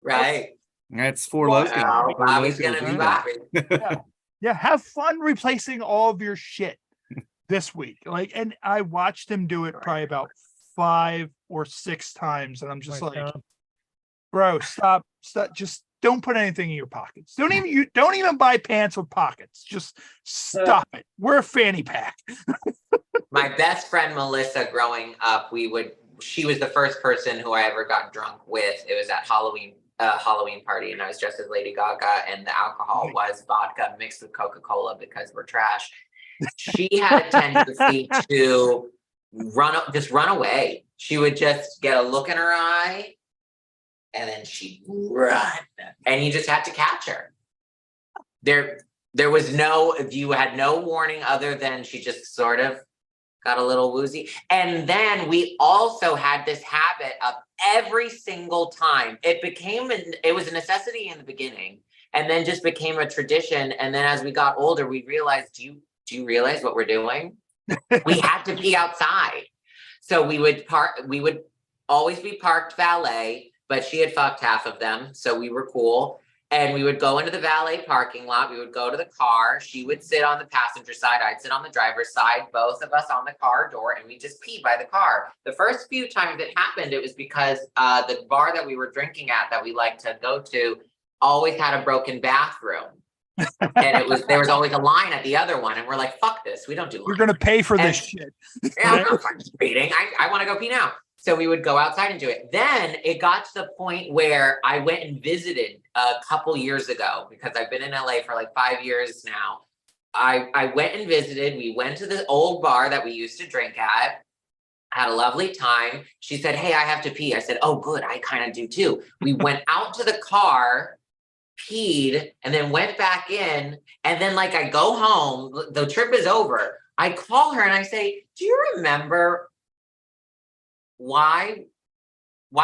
right. That's Four Loko. Bobby's gonna be Bobby. Yeah, have fun replacing all of your shit this week. And I watched him do it probably about 5 or 6 times, and I'm just bro, stop, just don't put anything in your pockets. Don't even buy pants with pockets. Just stop it. We're a fanny pack. My best friend Melissa, growing up, she was the first person who I ever got drunk with. It was at Halloween party, and I was dressed as Lady Gaga, and the alcohol was vodka mixed with Coca-Cola because we're trash. She had a tendency to run away. She would just get a look in her eye, and then she'd run, and you just had to catch her. There was you had no warning other than she just sort of got a little woozy. And then we also had this habit of every single time it was a necessity in the beginning, and then just became a tradition. And then as we got older, we realized, do you realize what we're doing? We had to be outside. So we would always be parked valet, but she had fucked half of them. So we were cool. And we would go into the valet parking lot. We would go to the car. She would sit on the passenger side. I'd sit on the driver's side, both of us on the car door, and we just pee by the car. The first few times it happened, it was because the bar that we were drinking at that we liked to go to always had a broken bathroom. And there was always a line at the other one. And we're like, fuck this. We don't do lines. You're going to pay for this shit. Yeah, I'm not fucking speeding. I want to go pee now. So we would go outside and do it. Then it got to the point where I went and visited a couple years ago, because I've been in LA for like 5 years now. I went and visited. We went to the old bar that we used to drink at, had a lovely time. She said, hey, I have to pee. I said, oh, good. I kind of do too. We went out to the car, peed, and then went back in. And then I go home, the trip is over. I call her and I say, do you remember why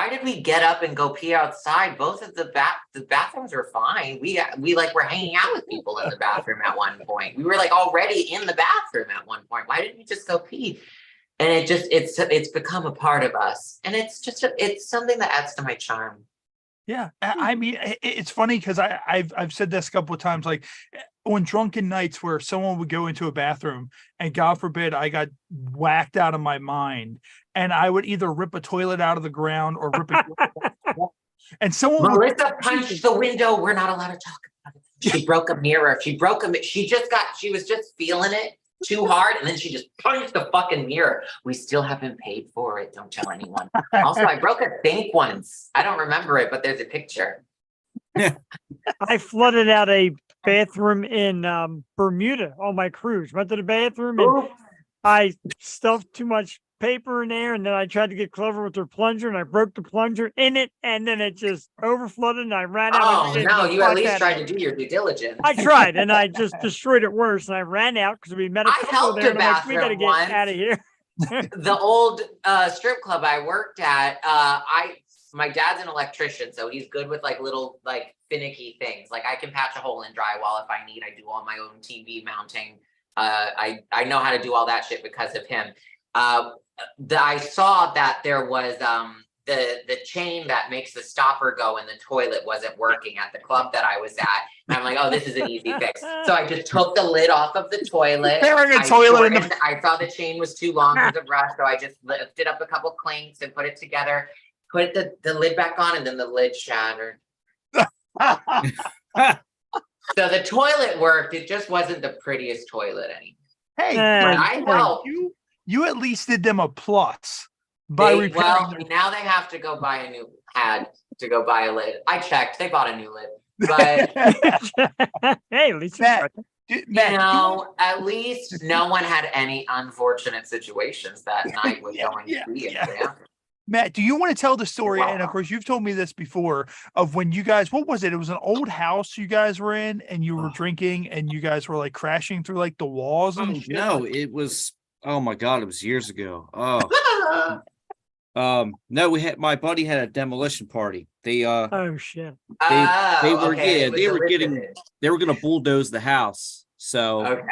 did we get up and go pee outside? Both of the bathrooms were fine. We were hanging out with people in the bathroom at one point. We were already in the bathroom at one point. Why didn't we just go pee? And it's become a part of us. And it's something that adds to my charm. Yeah. I mean, it's funny because I've said this a couple of times, on drunken nights where someone would go into a bathroom and God forbid I got whacked out of my mind, and I would either rip a toilet out of the ground or rip it. And someone Melissa punched the window. We're not allowed to talk about it. She broke a mirror. She was just feeling it too hard, and then she just punched the fucking mirror. We still haven't paid for it. Don't tell anyone. Also, I broke a sink once. I don't remember it, but there's a picture. I flooded out a bathroom in Bermuda on my cruise. Went to the bathroom and I stuffed too much paper in there, and then I tried to get clever with her plunger, and I broke the plunger in it, and then it just overflooded, and I ran out. Oh no! You at least tried to do your due diligence. I tried, and I just destroyed it worse. And I ran out because we met a couple there, and I'm like, we got to get out of here. The old strip club I worked at, my dad's an electrician, so he's good with little finicky things. I can patch a hole in drywall if I need. I do all my own TV mounting. I know how to do all that shit because of him. I saw that there the chain that makes the stopper go in the toilet wasn't working at the club that I was at. And I'm like, oh, this is an easy fix. So I just took the lid off of the toilet. I saw the chain was too long for the brush, so I just lifted up a couple clinks and put it together, put the lid back on, and then the lid shattered. So the toilet worked. It just wasn't the prettiest toilet anymore. Hey, I helped. You at least did them a plus. Now they have to go buy a new lid. I checked. They bought a new lid. But hey, at least at least no one had any unfortunate situations that night with going to be there. Matt, do you want to tell the story? And of course, you've told me this before of when you guys, what was it? It was an old house you guys were in and you were drinking and you guys were like crashing through like the walls and shit. No, it was, oh my God, it was years ago. No, my buddy had a demolition party. They oh shit. They were gonna bulldoze the house. So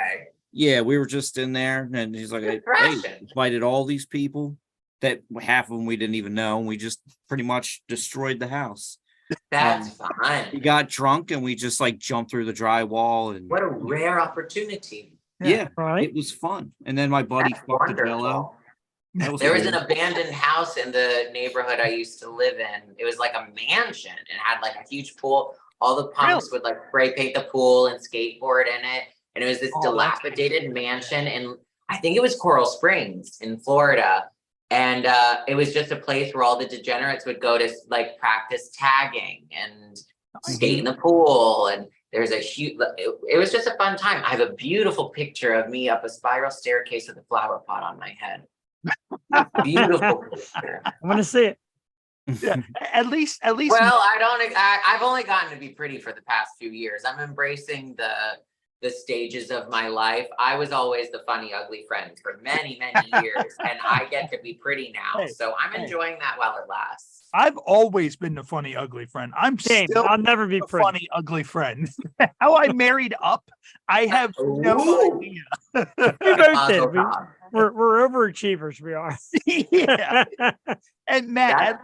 yeah, we were just in there and he's like, hey, invited all these people that half of them we didn't even know, and we just pretty much destroyed the house. That's fine. We got drunk and we just like jumped through the drywall and what a rare opportunity. Yeah, right. It was fun. And then my buddy fucked the jello. There was an abandoned house in the neighborhood I used to live in. It was like a mansion and had like a huge pool. All the punks would like spray paint the pool and skateboard in it. And it was this dilapidated mansion in, I think it was Coral Springs in Florida. And it was just a place where all the degenerates would go to like practice tagging and skate in the pool. And there's a huge, it was just a fun time. I have a beautiful picture of me up a spiral staircase with a flower pot on my head. Beautiful picture. I want to see it. Yeah, at least. Well, I've only gotten to be pretty for the past few years. I'm embracing the stages of my life. I was always the funny, ugly friend for many, many years, and I get to be pretty now. So I'm enjoying that while it lasts. I've always been the funny, ugly friend. I'll never be a funny, ugly friend. How I married up, I have no idea. We both did. We're overachievers. We are. Yeah. And Matt,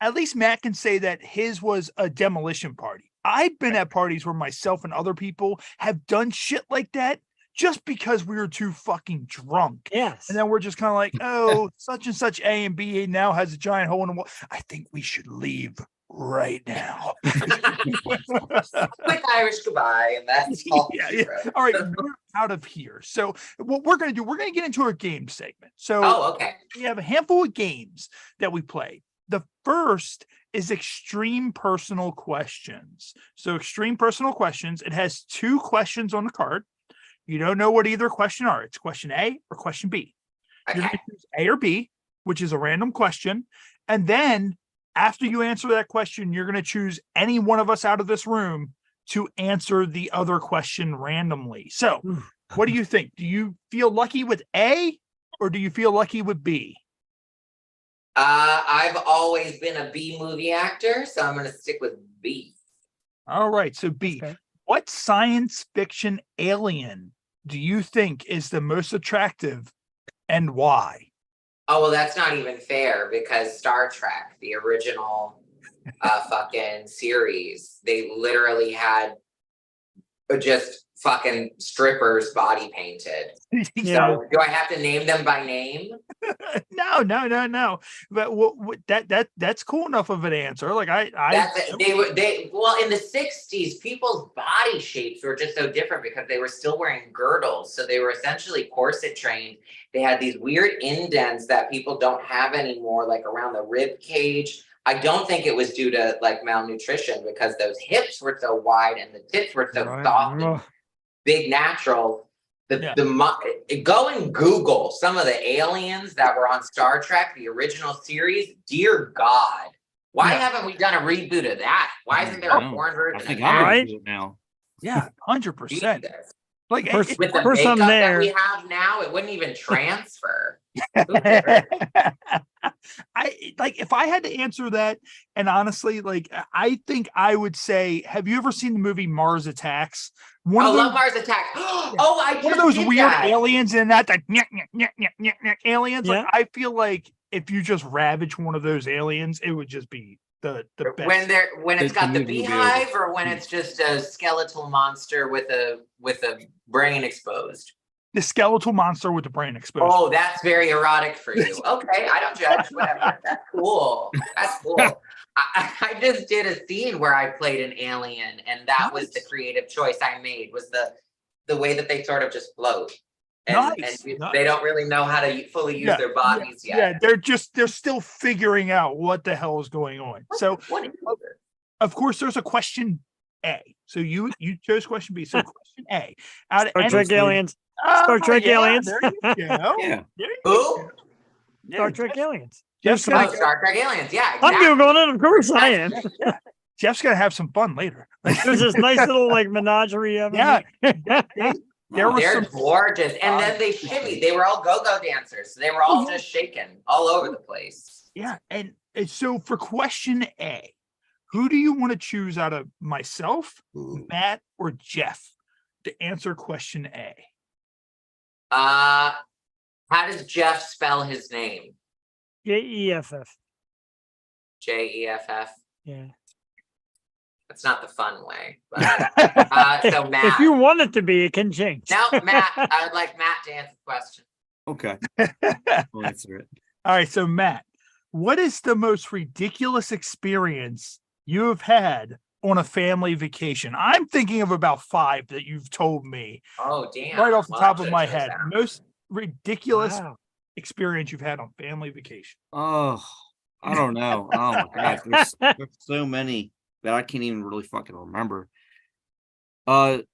at least Matt can say that his was a demolition party. I've been at parties where myself and other people have done shit like that just because we were too fucking drunk. Yes. And then we're just kind of like, oh, such and such A and B now has a giant hole in the wall. I think we should leave right now. Quick Irish goodbye. And that's all. Yeah. All right. We're out of here. So what we're going to do, we're going to get into our game segment. So we have a handful of games that we play. The first is extreme personal questions. So extreme personal questions. It has 2 questions on the card. You don't know what either question are. It's question A or question B. You're going to choose A or B, which is a random question. And then after you answer that question, you're going to choose any one of us out of this room to answer the other question randomly. So what do you think? Do you feel lucky with A or do you feel lucky with B? I've always been a B movie actor, so I'm going to stick with B. All right. So B, what science fiction alien do you think is the most attractive and why? Oh, well, that's not even fair because Star Trek, the original fucking series, they literally had just fucking strippers body painted. So do I have to name them by name? No. But that's cool enough of an answer. Like well, in the 60s, people's body shapes were just so different because they were still wearing girdles. So they were essentially corset trained. They had these weird indents that people don't have anymore, like around the rib cage. I don't think it was due to like malnutrition because those hips were so wide and the tits were so soft and big natural. Go and Google some of the aliens that were on Star Trek, the original series. Dear God, why haven't we done a reboot of that? Why isn't there a porn version? I think I'm doing it now. Yeah, 100%. Like with the makeup that we have now, it wouldn't even transfer. If I had to answer that, and honestly, like I think I would say, have you ever seen the movie Mars Attacks? Love Mars Attacks. Oh, one of those weird aliens in that aliens. Yeah. Like I feel like if you just ravage one of those aliens, it would just be the best. When it's got the beehive, or when it's just a skeletal monster with a brain exposed. The skeletal monster with the brain exposed. Oh, that's very erotic for you. Okay, I don't judge. Whatever. That's cool. That's cool. I just did a scene where I played an alien, and that was the creative choice I made. Was the way that they sort of just float. And they don't really know how to fully use their bodies yet. Yeah, they're still figuring out what the hell is going on. So, of course, there's a question A. So you chose question B. So question A. Star Trek aliens. Star Trek aliens. There you go. Yeah. Who? Star Trek aliens. Star Trek aliens. Yeah. Exactly. I'm Googling it. Of course I am. Jeff's gonna have some fun later. There's this nice little menagerie of them. Yeah. They're gorgeous. And then they shimmied. They were all go-go dancers. So they were all just shaking all over the place. Yeah. And so for question A, who do you want to choose out of myself, Matt, or Jeff to answer question A? How does Jeff spell his name? Jeff. Jeff. Yeah. That's not the fun way. But, so Matt. If you want it to be, it can change. Now, Matt, I would like Matt to answer the question. Okay. I'll answer it. All right. So Matt, what is the most ridiculous experience you have had on a family vacation? I'm thinking of about 5 that you've told me. Oh, damn. Right off the top of my head. Most ridiculous experience you've had on family vacation. Oh, I don't know. Oh my gosh, there's so many that I can't even really fucking remember. I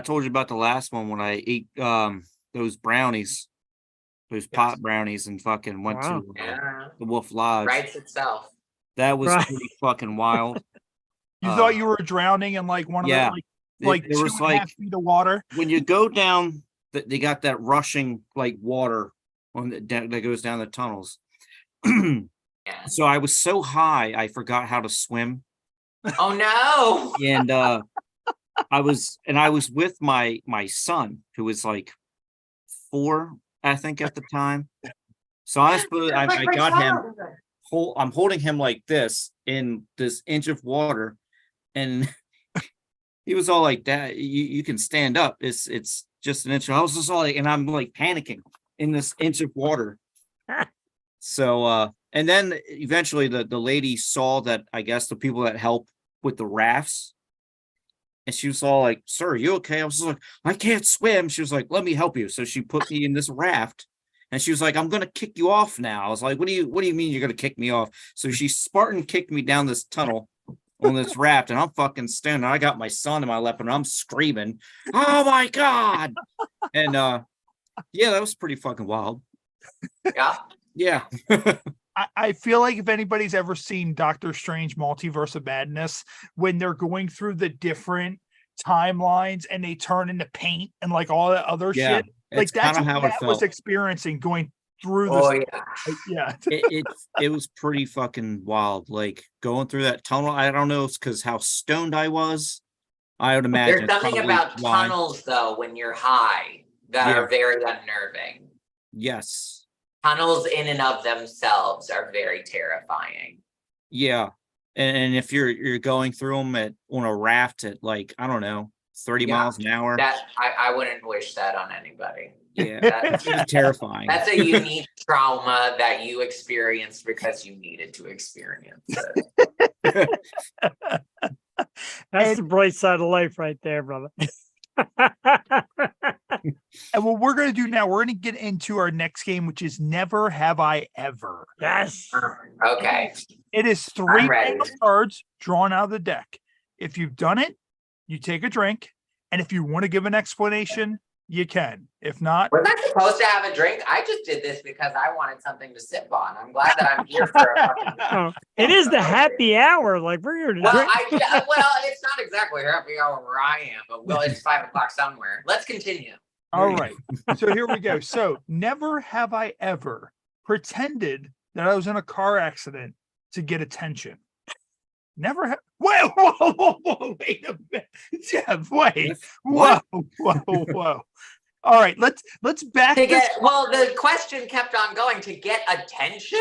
told you about the last one when I ate those brownies, those pot brownies, and fucking went to the Wolf Lodge. Writes itself. That was pretty fucking wild. You thought you were drowning in like one of the like there was 2.5 feet of water. When you go down, they got that rushing like water on that goes down the tunnels. So I was so high I forgot how to swim. Oh no! And I was with my son, who was like 4, I think, at the time. So I suppose I got him. I'm holding him like this in this inch of water, and he was all like, "Dad, you can stand up. It's just an inch." I was just all like, and I'm like panicking in this inch of water. So and then eventually the lady saw that, I guess, the people that help with the rafts, and she was all like, "Sir, are you okay?" I was just like, "I can't swim." She was like, "Let me help you." So she put me in this raft, and she was like, "I'm gonna kick you off now." I was like, what do you mean you're gonna kick me off?" So she Spartan kicked me down this tunnel on this raft, and I'm fucking standing. I got my son in my lap, and I'm screaming, "Oh my god!" And yeah, that was pretty fucking wild. Yeah. I feel like if anybody's ever seen Doctor Strange Multiverse of Madness, when they're going through the different timelines and they turn into paint and like all that other shit, like that's what I was experiencing going through this. It was pretty fucking wild. Like going through that tunnel. I don't know, it's because how stoned I was. I would imagine there's something about tunnels though when you're high that are very unnerving. Yes. Tunnels in and of themselves are very terrifying. Yeah. And if you're going through them on a raft at like, I don't know, 30 miles an hour. That I wouldn't wish that on anybody. Yeah, it's terrifying. That's a unique trauma that you experienced because you needed to experience it. That's the bright side of life right there, brother. And what we're going to do now, we're going to get into our next game, which is Never Have I Ever. Yes. Okay. It is 3 cards drawn out of the deck. If you've done it, you take a drink. And if you want to give an explanation, you can. If not, was I supposed to have a drink? I just did this because I wanted something to sip on. I'm glad that I'm here for a fucking it is the happy hour. Like we're here to drink. Well, it's not exactly happy hour where I am, but it's 5 o'clock somewhere. Let's continue. All right. So here we go. So never have I ever pretended that I was in a car accident to get attention. Never have. Whoa, wait a minute, Jeff. Wait. Whoa. All right, let's back To this. get, well, the question kept on going, to get attention?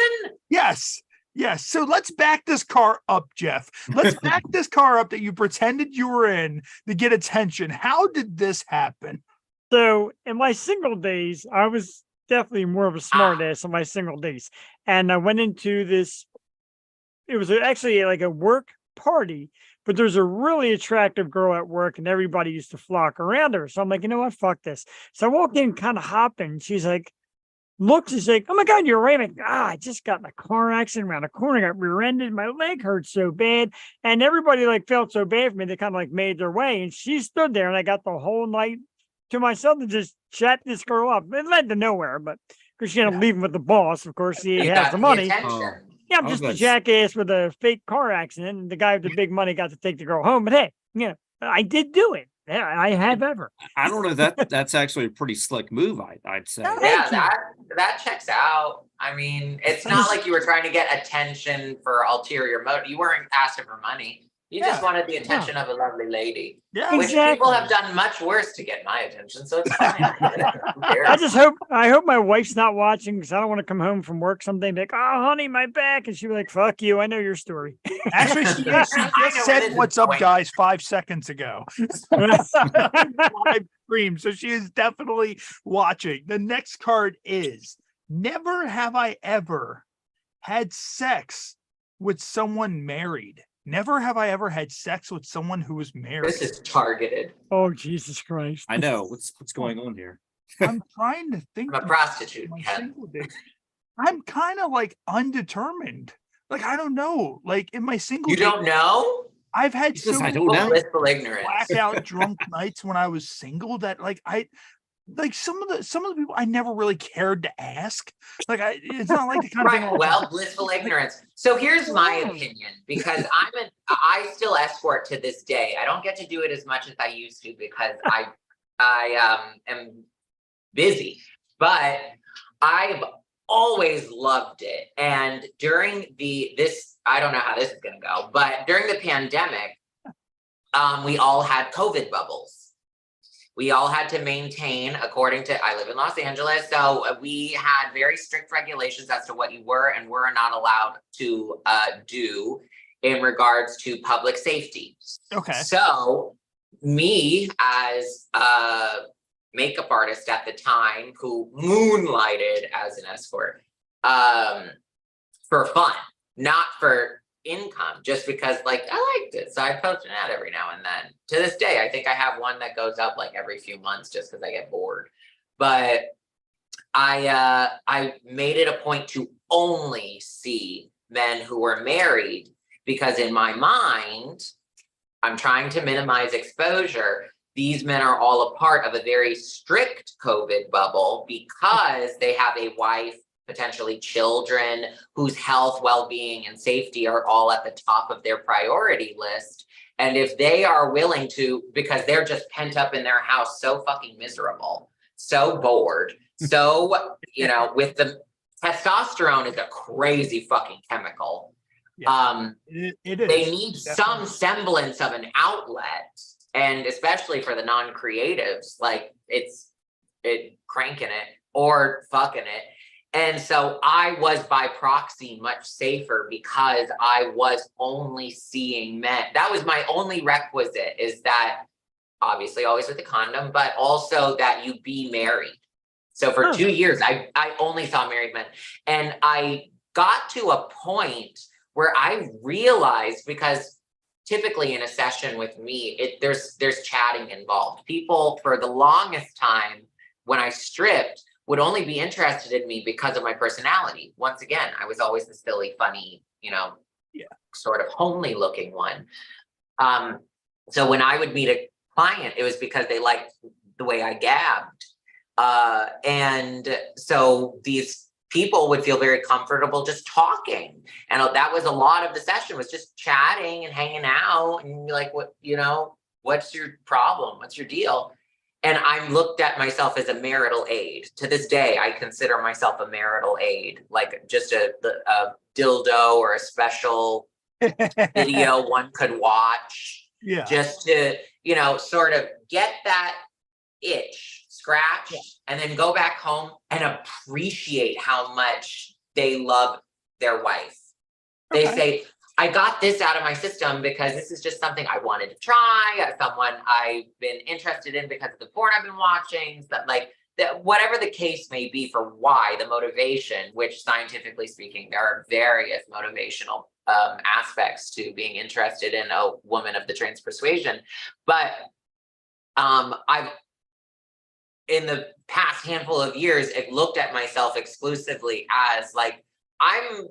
Yes. Yes. So let's back this car up, Jeff. Let's back this car up that you pretended you were in to get attention. How did this happen? So in my single days, I was definitely more of a smart ass in my single days. And I went into this, it was actually like a work party, but there's a really attractive girl at work and everybody used to flock around her. So I'm like, you know what? Fuck this. So I walked in kind of hopping. She's like, she's like, oh my God, you're right. I'm like, I just got in a car accident around the corner, got rear-ended. My leg hurts so bad. And everybody like felt so bad for me. They kind of like made their way. And she stood there and I got the whole night to myself to just chat this girl up. It led to nowhere, but because she ended up leaving with the boss, of course, he has the money. Yeah, I'm just a jackass with a fake car accident. And the guy with the big money got to take the girl home. But hey, I did do it. Yeah, I have ever. I don't know that's actually a pretty slick move. I'd say. Yeah, that checks out. I mean, it's not like you were trying to get attention for ulterior motive. You weren't asking for money. You just wanted the attention of a lovely lady. Yeah, which people have done much worse to get my attention, so it's fine. I hope my wife's not watching because I don't want to come home from work someday and be like, oh, honey, my back. And she'd be like, fuck you. I know your story. Actually, she just said, what's up, guys, 5 seconds ago. Live stream. So she is definitely watching. The next card is never have I ever had sex with someone married. Never have I ever had sex with someone who was married. This is targeted. Oh, Jesus Christ. I know. What's going on here? I'm trying to think. I'm a prostitute. I'm kind of like undetermined. Like, I don't know. Like in my single You don't know? I've had so many blissful ignorance. blackout drunk nights when I was single that some of the people I never really cared to ask. Like it's not like the kind of thing. Well, blissful ignorance. So here's my opinion, because I still escort to this day. I don't get to do it as much as I used to because I am busy, but I've always loved it. And during this, I don't know how this is gonna go, but during the pandemic, we all had COVID bubbles. We all had to maintain, according to, I live in Los Angeles, so we had very strict regulations as to what you were and were not allowed to do in regards to public safety. Okay. So me as a makeup artist at the time who moonlighted as an escort for fun, not for income, just because like I liked it, so I post an ad every now and then. To this day, I think I have one that goes up like every few months just because I get bored. But I made it a point to only see men who were married because in my mind, I'm trying to minimize exposure. These men are all a part of a very strict COVID bubble because they have a wife, potentially children, whose health, well-being, and safety are all at the top of their priority list. And if they are willing to, because they're just pent up in their house, so fucking miserable, so bored, so, with the testosterone is a crazy fucking chemical. Yeah, it is. They need some semblance of an outlet. And especially for the non-creatives, like it cranking it or fucking it. And so I was by proxy much safer because I was only seeing men. That was my only requisite, is that obviously always with a condom, but also that you be married. So for 2 years, I only saw married men. And I got to a point where I realized, because typically in a session with me, there's chatting involved. People for the longest time when I stripped would only be interested in me because of my personality. Once again, I was always the silly, funny, sort of homely looking one. So when I would meet a client, it was because they liked the way I gabbed. And so these people would feel very comfortable just talking. And that was a lot of the session, was just chatting and hanging out and like, what's your problem? What's your deal? And I looked at myself as a marital aid. To this day, I consider myself a marital aid, like just a dildo or a special video one could watch. Yeah. Just to, sort of get that itch scratched, and then go back home and appreciate how much they love their wife. They say, I got this out of my system because this is just something I wanted to try, someone I've been interested in because of the porn I've been watching, that whatever the case may be for why, the motivation, which scientifically speaking, there are various motivational aspects to being interested in a woman of the trans persuasion. But I've, in the past handful of years, looked at myself exclusively as like, I'm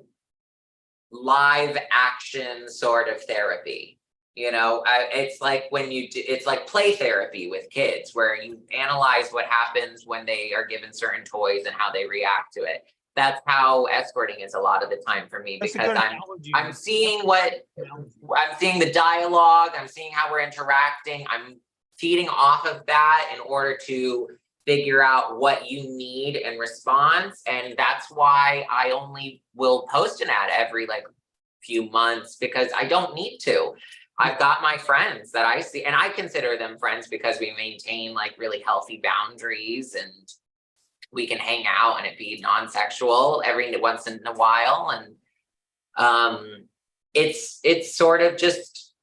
live action sort of therapy. You know, it's like when you do, it's like play therapy with kids where you analyze what happens when they are given certain toys and how they react to it. That's how escorting is a lot of the time for me, because I'm seeing the dialogue, I'm seeing how we're interacting, I'm feeding off of that in order to figure out what you need in response. And that's why I only will post an ad every like few months, because I don't need to. I've got my friends that I see, and I consider them friends because we maintain like really healthy boundaries, and we can hang out and it be non-sexual every once in a while. And it's sort of just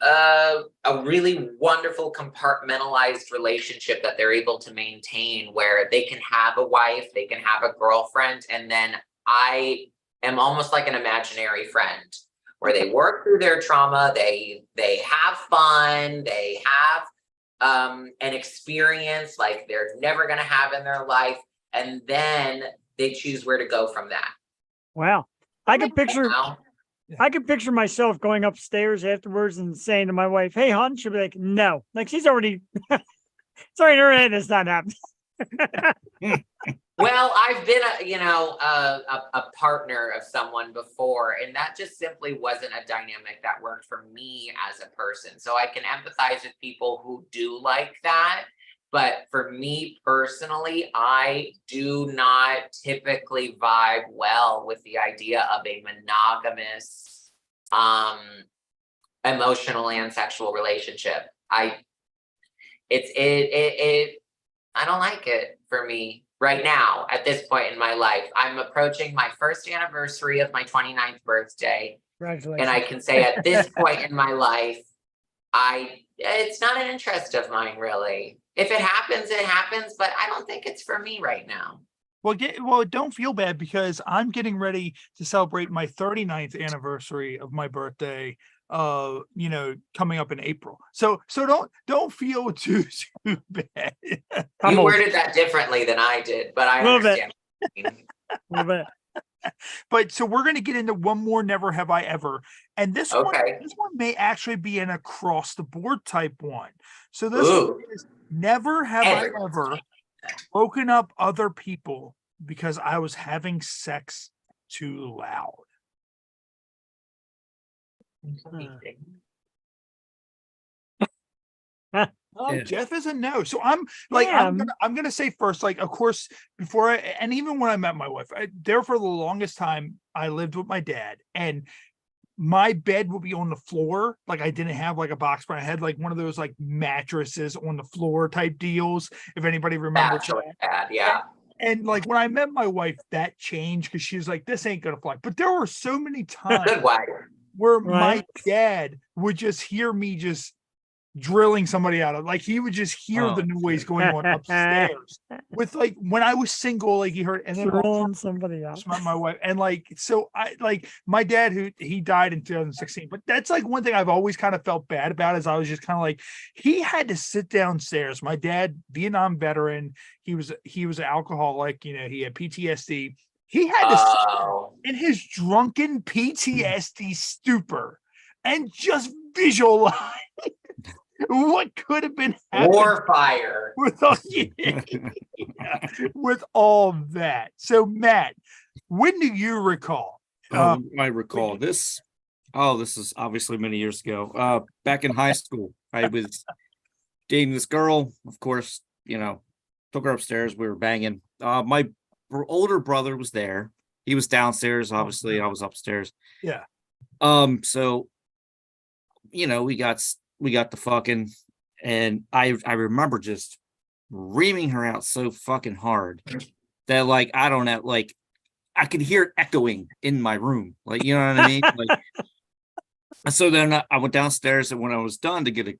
a really wonderful compartmentalized relationship that they're able to maintain, where they can have a wife, they can have a girlfriend, and then I am almost like an imaginary friend, where they work through their trauma, they have fun, they have an experience like they're never going to have in their life, and then they choose where to go from that. Wow. I could picture myself going upstairs afterwards and saying to my wife, "Hey, hon," she'll be like, "No." Like she's already, it's already in her head. It's not happening. Well, I've been a partner of someone before, and that just simply wasn't a dynamic that worked for me as a person. So I can empathize with people who do like that. But for me personally, I do not typically vibe well with the idea of a monogamous, emotional and sexual relationship. I don't like it for me. Right now, at this point in my life, I'm approaching my first anniversary of my 29th birthday. Congratulations. And I can say at this point in my life, it's not an interest of mine, really. If it happens, it happens, but I don't think it's for me right now. Well, don't feel bad, because I'm getting ready to celebrate my 39th anniversary of my birthday, coming up in April. So don't feel too bad. You worded that differently than I did, but I understand. But so we're going to get into one more Never Have I Ever, and this one may actually be an across the board type one. So this one is Never Have I Ever woken up other people because I was having sex too loud. Jeff is a no. So I'm like, I'm gonna say first, like, of course, and even when I met my wife, there for the longest time, I lived with my dad, and my bed would be on the floor. Like, I didn't have like a box, but I had like one of those like mattresses on the floor type deals. If anybody remembers that, yeah. And like when I met my wife, that changed, because she was like, "This ain't gonna fly." But there were so many times where my dad would just hear me just drilling somebody out of, like, he would just hear the noise going on upstairs with, like, when I was single, like, he heard, and then drilling somebody out. My wife, and like, so I like my dad, he died in 2016, but that's like one thing I've always kind of felt bad about, is I was just kind of like, he had to sit downstairs. My dad, Vietnam veteran, he was an alcoholic, he had PTSD. He had to sit in his drunken PTSD stupor and just visualize what could have been warfare with all that. So Matt, when do you recall? I recall this. This is obviously many years ago. Back in high school, I was dating this girl. Of course, took her upstairs. We were banging. My older brother was there. He was downstairs. Obviously, I was upstairs. Yeah. So, we got the fucking, and I remember just reaming her out so fucking hard that, like, I don't know, like, I could hear it echoing in my room. Like, you know what I mean? Like, so then I went downstairs, and when I was done to get a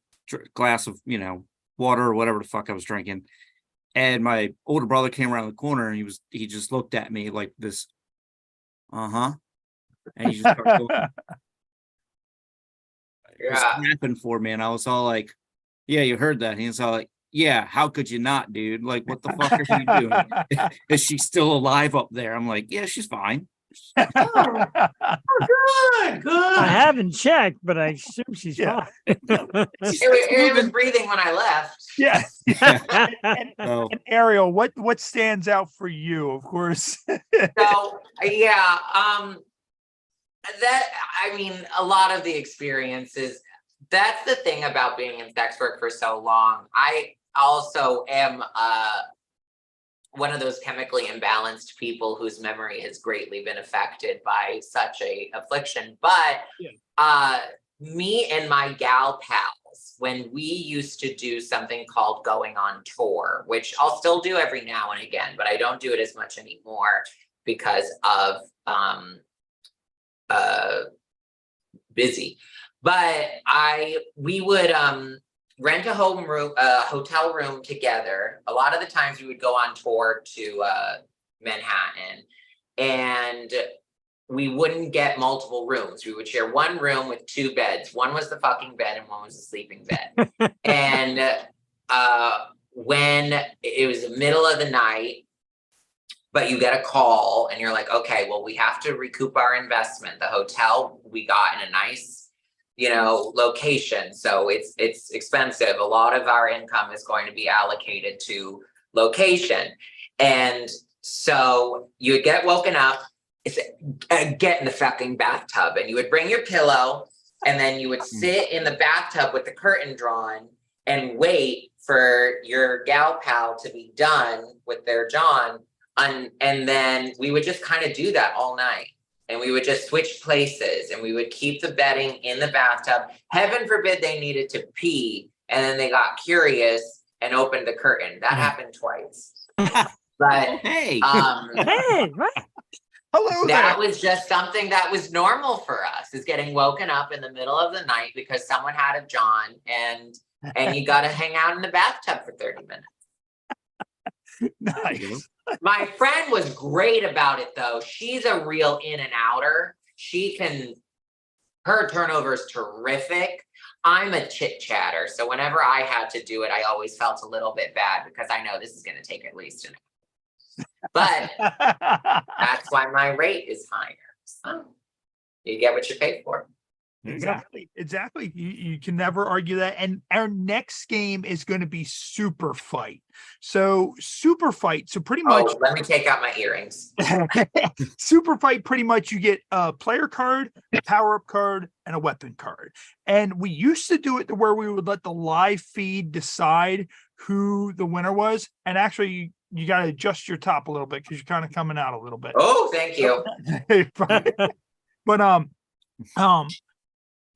glass of, you know, water or whatever the fuck I was drinking, and my older brother came around the corner, and he just looked at me like this, and he just started going, was clapping for me, and I was all like, yeah, you heard that. And he was all like, yeah, how could you not, dude? Like, what the fuck are you doing? Is she still alive up there? I'm like, yeah, she's fine. Good. I haven't checked, but I assume she's fine. It was breathing when I left. Yeah. And Ariel, what stands out for you, of course? So yeah, that, I mean, a lot of the experiences, that's the thing about being in sex work for so long. I also am one of those chemically imbalanced people whose memory has greatly been affected by such a affliction. But me and my gal pals, when we used to do something called going on tour, which I'll still do every now and again, but I don't do it as much anymore because of busy. But we would rent a hotel room together. A lot of the times we would go on tour to Manhattan, and we wouldn't get multiple rooms. We would share one room with two beds. One was the fucking bed and one was the sleeping bed. And when it was the middle of the night, but you get a call and you're like, okay, well, we have to recoup our investment. The hotel we got in a nice, you know, location. So it's expensive. A lot of our income is going to be allocated to location. And so you would get woken up, get in the fucking bathtub, and you would bring your pillow, and then you would sit in the bathtub with the curtain drawn and wait for your gal pal to be done with their John. And then we would just kind of do that all night. And we would just switch places, and we would keep the bedding in the bathtub. Heaven forbid they needed to pee, and then they got curious and opened the curtain. That happened twice. But hey, hey, what? Hello there. That was just something that was normal for us, is getting woken up in the middle of the night because someone had a John, and you got to hang out in the bathtub for 30 minutes. Nice. My friend was great about it, though. She's a real in and outer. Her turnover is terrific. I'm a chit chatter. So whenever I had to do it, I always felt a little bit bad because I know this is going to take at least an hour. But that's why my rate is higher. So you get what you pay for. Exactly. You can never argue that. And our next game is going to be Super Fight. So pretty much. Let me take out my earrings. Super Fight, pretty much you get a player card, a power-up card, and a weapon card. And we used to do it to where we would let the live feed decide who the winner was. And actually, you got to adjust your top a little bit because you're kind of coming out a little bit. Oh, thank you. But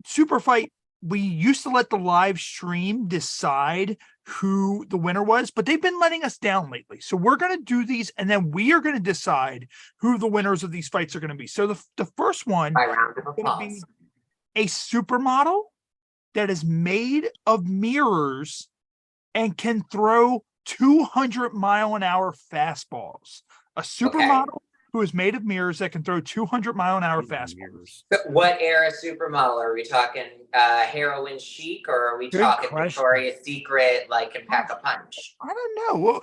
Super Fight, we used to let the live stream decide who the winner was, but they've been letting us down lately. So we're going to do these, and then we are going to decide who the winners of these fights are going to be. So the first one is going to be a supermodel that is made of mirrors and can throw 200-mile-an-hour fastballs. A supermodel who is made of mirrors that can throw 200-mile-an-hour fastballs. What era supermodel? Are we talking heroin chic, or are we talking Victoria's Secret, like, can pack a punch? I don't know.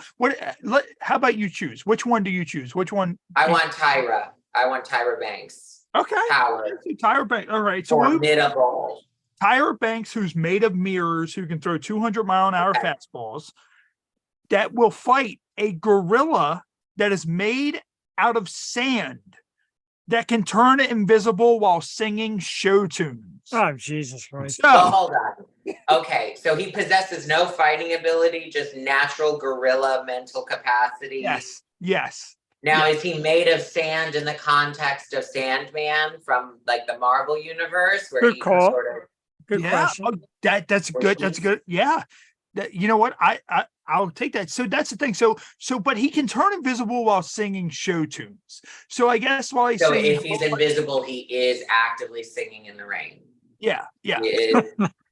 How about you choose? Which one do you choose? Which one? I want Tyra. I want Tyra Banks. Okay. Power. Tyra Banks. All right. So formidable. Tyra Banks, who's made of mirrors, who can throw 200-mile-an-hour fastballs, that will fight a gorilla that is made out of sand that can turn invisible while singing show tunes. Oh, Jesus Christ. So hold on. Okay, so he possesses no fighting ability, just natural gorilla mental capacity. Yes. Now, is he made of sand in the context of Sandman from, like, the Marvel universe? Where good call. Good question. Oh, that's good. That's good. Yeah. You know what? I'll take that. So that's the thing. But he can turn invisible while singing show tunes. So I guess while he's singing, if he's invisible, he is actively singing in the rain. Yeah.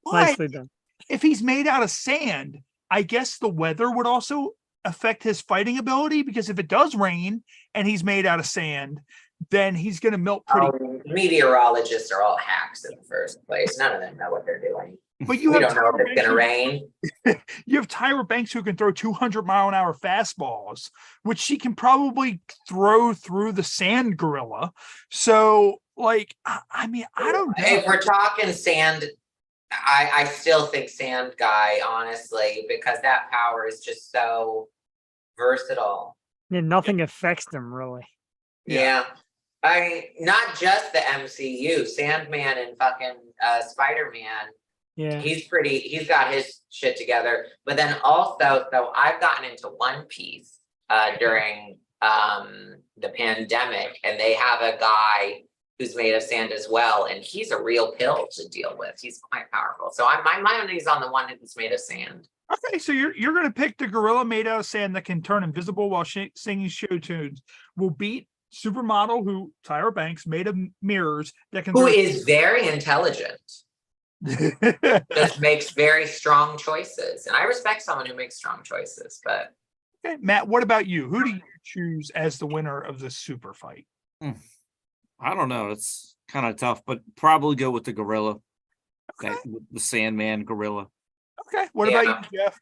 Nicely done. If he's made out of sand, I guess the weather would also affect his fighting ability, because if it does rain and he's made out of sand, then he's going to melt pretty. Meteorologists are all hacks in the first place. None of them know what they're doing. But we don't know if it's going to rain. You have Tyra Banks, who can throw 200-mile-an-hour fastballs, which she can probably throw through the sand gorilla. So, like, I mean, I don't know. If we're talking sand, I still think sand guy, honestly, because that power is just so versatile. Yeah, nothing affects them really. Yeah. I mean, not just the MCU, Sandman and fucking Spider-Man. Yeah. He's got his shit together. But then also, so I've gotten into One Piece during the pandemic, and they have a guy who's made of sand as well, and he's a real pill to deal with. He's quite powerful. So my money's on the one that's made of sand. Okay, so you're going to pick the gorilla made out of sand that can turn invisible while singing show tunes. Will beat supermodel who Tyra Banks made of mirrors that can. Who is very intelligent. Just makes very strong choices, and I respect someone who makes strong choices. But okay, Matt, what about you? Who do you choose as the winner of the super fight? I don't know. It's kind of tough, but probably go with the gorilla. Okay. The Sandman gorilla. Okay. What about you, Jeff?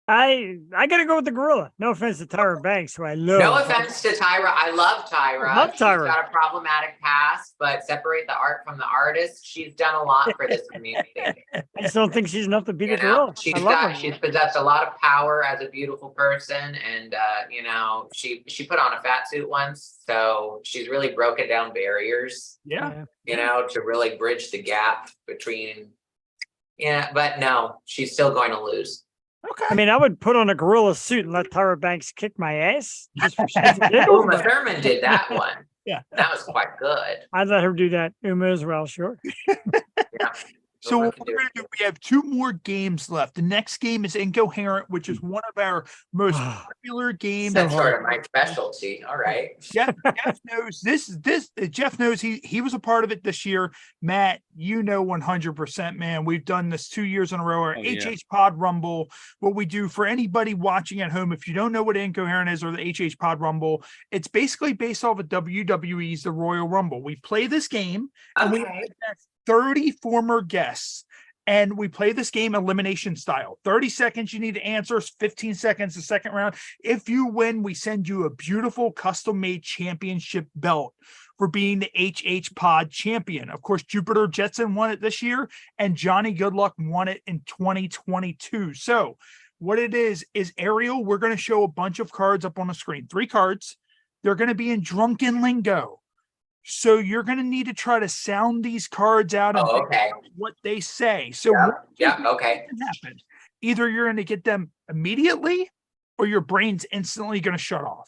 I gotta go with the gorilla. No offense to Tyra Banks, who I love. No offense to Tyra. I love Tyra. I love Tyra. She's got a problematic past, but separate the art from the artist. She's done a lot for this community. I just don't think she's enough to beat a gorilla. She's possessed a lot of power as a beautiful person, and she put on a fat suit once, so she's really broken down barriers. Yeah. To really bridge the gap between. Yeah, but no, she's still going to lose. Okay. I mean, I would put on a gorilla suit and let Tyra Banks kick my ass. Just for Uma Thurman did that one. Yeah. That was quite good. I'd let her do that. Uma as well, sure. Yeah. So what we're going to do, we have 2 more games left. The next game is Incoherent, which is one of our most popular games. That's sort of my specialty. All right. Jeff knows this. Jeff knows he was a part of it this year. Matt, 100%, man. We've done this 2 years in a row. Our HHPod Rumble. What we do for anybody watching at home, if you don't know what Incoherent is or the HHPod Rumble, it's basically based off of WWE's The Royal Rumble. We play this game, and we have 30 former guests, and we play this game elimination style. 30 seconds you need to answer, 15 seconds the second round. If you win, we send you a beautiful custom-made championship belt for being the HHPod champion. Of course, Jupiter Jetson won it this year, and Johnny Goodluck won it in 2022. So what it is Ariel, we're going to show a bunch of cards up on the screen. 3 cards. They're going to be in drunken lingo. So you're going to need to try to sound these cards out and figure out what they say. So okay. Can happen. Either you're going to get them immediately, or your brain's instantly going to shut off.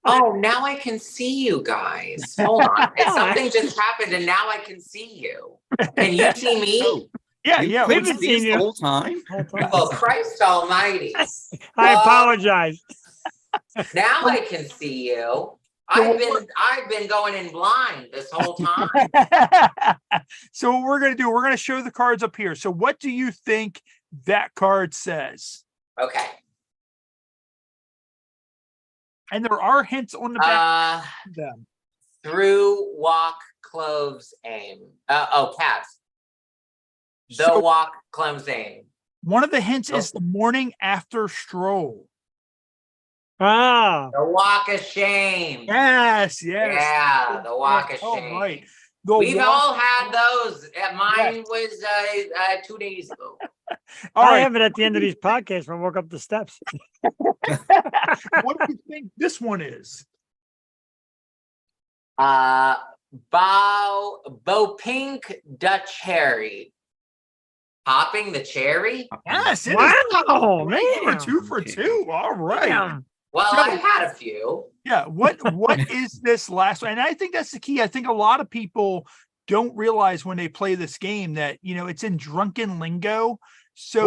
Oh, now I can see you guys. Hold on. Something just happened, and now I can see you. Can you see me? Yeah. We've been seeing you the whole time. Oh, Christ Almighty! I apologize. Now I can see you. I've been going in blind this whole time. So what we're going to do, we're going to show the cards up here. So what do you think that card says? Okay. And there are hints on the back of them. Through, walk, cloves, aim. Cats. Walk, cloves, aim. One of the hints is the morning after stroll. Ah, the walk of shame. Yes. Yeah, the walk of shame. Right. We've all had those. Mine was 2 days ago. I have it at the end of these podcasts when I walk up the steps. What do you think this one is? Bo Pink da Cherry. Popping the cherry? Yes. Wow, man. We're 2 for 2. All right. Damn. Well, I've had a few. Yeah. What is this last one? And I think that's the key. I think a lot of people don't realize when they play this game that, it's in drunken lingo. So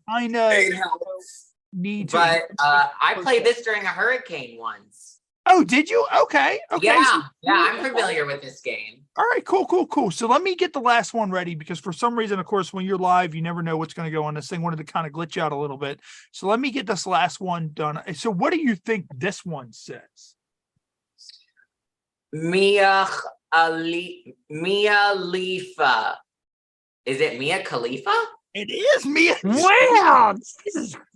kind It of helps. need to. But I played this during a hurricane once. Oh, did you? Okay. Yeah, So I'm familiar with this game. all right, cool. So let me get the last one ready because for some reason, of course, when you're live, you never know what's going to go on this thing. Wanted to kind of glitch out a little bit. So let me get this last one done. So what do you think this one says? Mia Khalifa. Is it Mia Khalifa? It is Mia. Wow, Jesus Christ.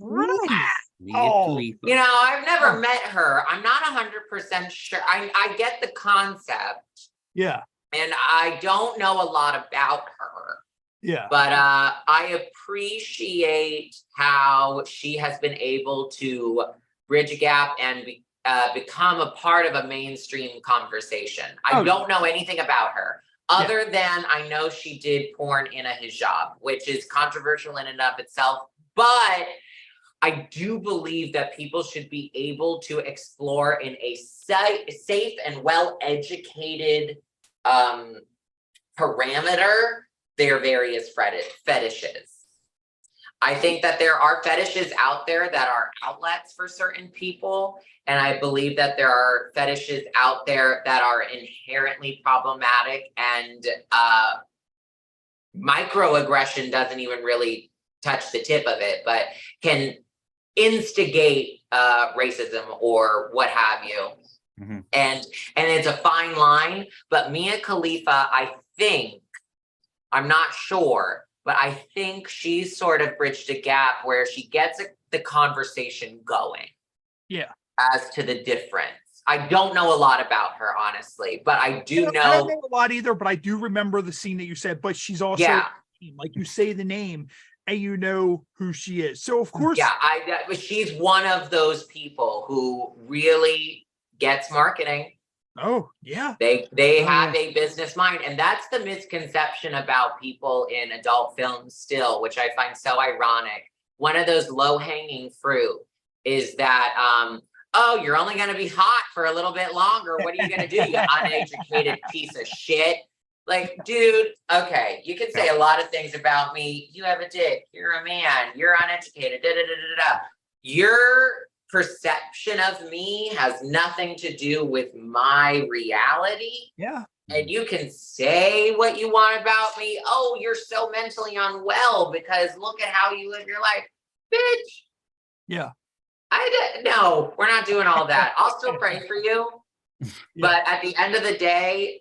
You know, I've never met her. I'm not 100% sure. I get the concept. Yeah. And I don't know a lot about her. Yeah. But I appreciate how she has been able to bridge a gap and become a part of a mainstream conversation. I don't know anything about her. Other than I know she did porn in a hijab, which is controversial in and of itself. But I do believe that people should be able to explore in a safe and well-educated parameter their various fetishes. I think that there are fetishes out there that are outlets for certain people. And I believe that there are fetishes out there that are inherently problematic, and microaggression doesn't even really touch the tip of it, but can instigate racism or what have you. Mm-hmm. And it's a fine line, but Mia Khalifa, I think, I'm not sure, but I think she's sort of bridged a gap where she gets the conversation going. Yeah. As to the difference. I don't know a lot about her, honestly, but I do know. I don't know a lot either, but I do remember the scene that you said, but she's also, like you say the name and you know who she is. So of course. Yeah, she's one of those people who really gets marketing. Oh, yeah. They have a business mind, and that's the misconception about people in adult films still, which I find so ironic. One of those low-hanging fruit is that oh, you're only going to be hot for a little bit longer. What are you going to do, you uneducated piece of shit? Like, dude, okay, you can say a lot of things about me. You have a dick. You're a man. You're uneducated. Your perception of me has nothing to do with my reality. Yeah. And you can say what you want about me. Oh, you're so mentally unwell because look at how you live your life. Bitch. Yeah. No, we're not doing all that. I'll still pray for you. But at the end of the day,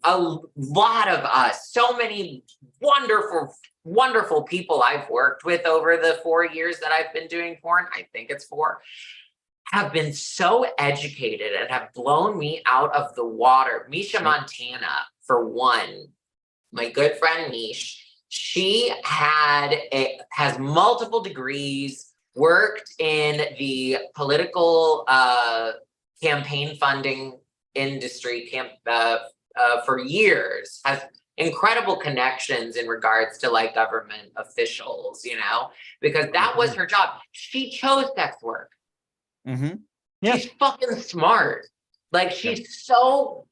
a lot of us, so many wonderful people I've worked with over the 4 years that I've been doing porn, I think it's 4, have been so educated and have blown me out of the water. Misha Montana, for one, my good friend Mish, she has multiple degrees, worked in the political campaign funding industry for years, has incredible connections in regards to like government officials, you know, because that was her job. She chose sex work. Mm-hmm. She's fucking smart. Like she's so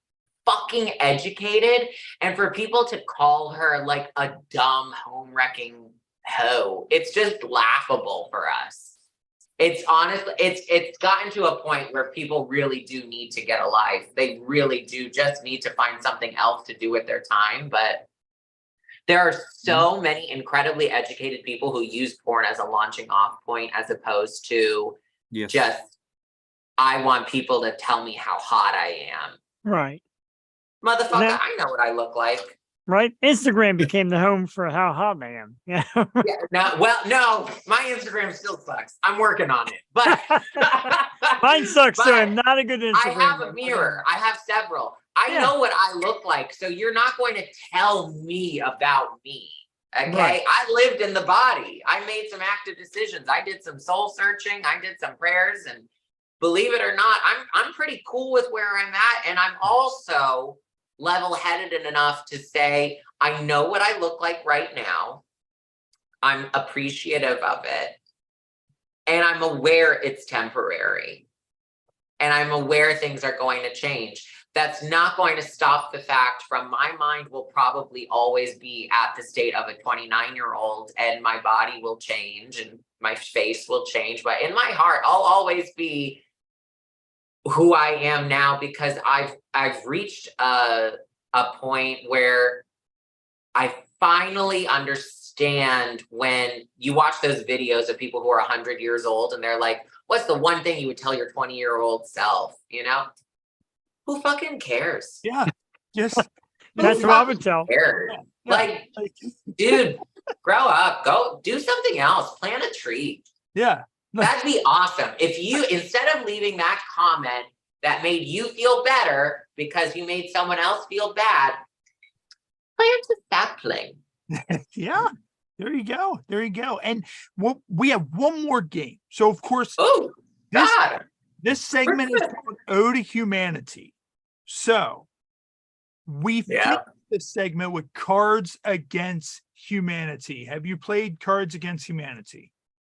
fucking educated. And for people to call her like a dumb home wrecking hoe, it's just laughable for us. It's honestly, it's gotten to a point where people really do need to get a life. They really do just need to find something else to do with their time. But there are so many incredibly educated people who use porn as a launching off point, as opposed to just, I want people to tell me how hot I am. Right. Motherfucker, I know what I look like. Right. Instagram became the home for how hot I am. Yeah. No, my Instagram still sucks. I'm working on it. But mine sucks too. I'm not a good Instagram. I have a mirror. I have several. I know what I look like. So you're not going to tell me about me. Okay. Right. I lived in the body. I made some active decisions. I did some soul searching. I did some prayers, and believe it or not, I'm pretty cool with where I'm at. And I'm also level-headed enough to say, I know what I look like right now. I'm appreciative of it. And I'm aware it's temporary. And I'm aware things are going to change. that's not going to stop the fact from my mind will probably always be at the state of a 29-year-old, and my body will change and my face will change. But in my heart, I'll always be who I am now, because I've reached a point where I finally understand when you watch those videos of people who are 100 years old and they're like, what's the one thing you would tell your 20-year-old self, you know? Who fucking cares? Yeah. Just that's what I would tell. Cares? Like, dude, grow up, go do something else, plant a tree. Yeah. That'd be awesome. If you, instead of leaving that comment that made you feel better because you made someone else feel bad, plant a sapling. Yeah. There you go. There you go. And we have one more game. So of course, this segment is called Ode to Humanity. So we finished this segment with Cards Against Humanity. Have you played Cards Against Humanity?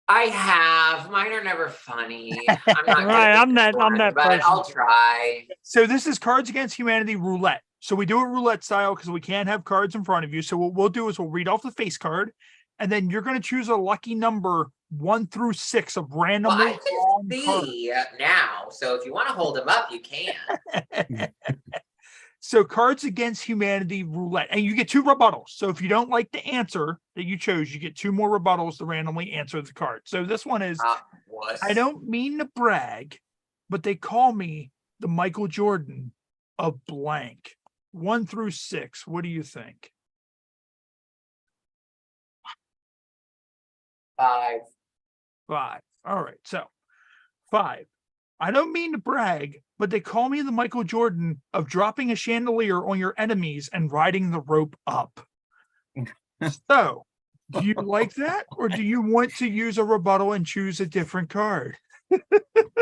I have. Mine are never funny. I'm not right. I'm that but person. I'll try. So this is Cards Against Humanity roulette. So we do it roulette style because we can't have cards in front of you. So what we'll do is we'll read off the face card, and then you're going to choose a lucky number 1 through 6 of randomly. Well, I can see now. So if you want to hold them up, you can. So Cards Against Humanity roulette, and you get 2 rebuttals. So if you don't like the answer that you chose, you get 2 more rebuttals to randomly answer the card. So this one is, I don't mean to brag, but they call me the Michael Jordan of blank. 1 through 6. What do you think? 5. 5. All right. So 5. I don't mean to brag, but they call me the Michael Jordan of dropping a chandelier on your enemies and riding the rope up. So, do you like that, or do you want to use a rebuttal and choose a different card?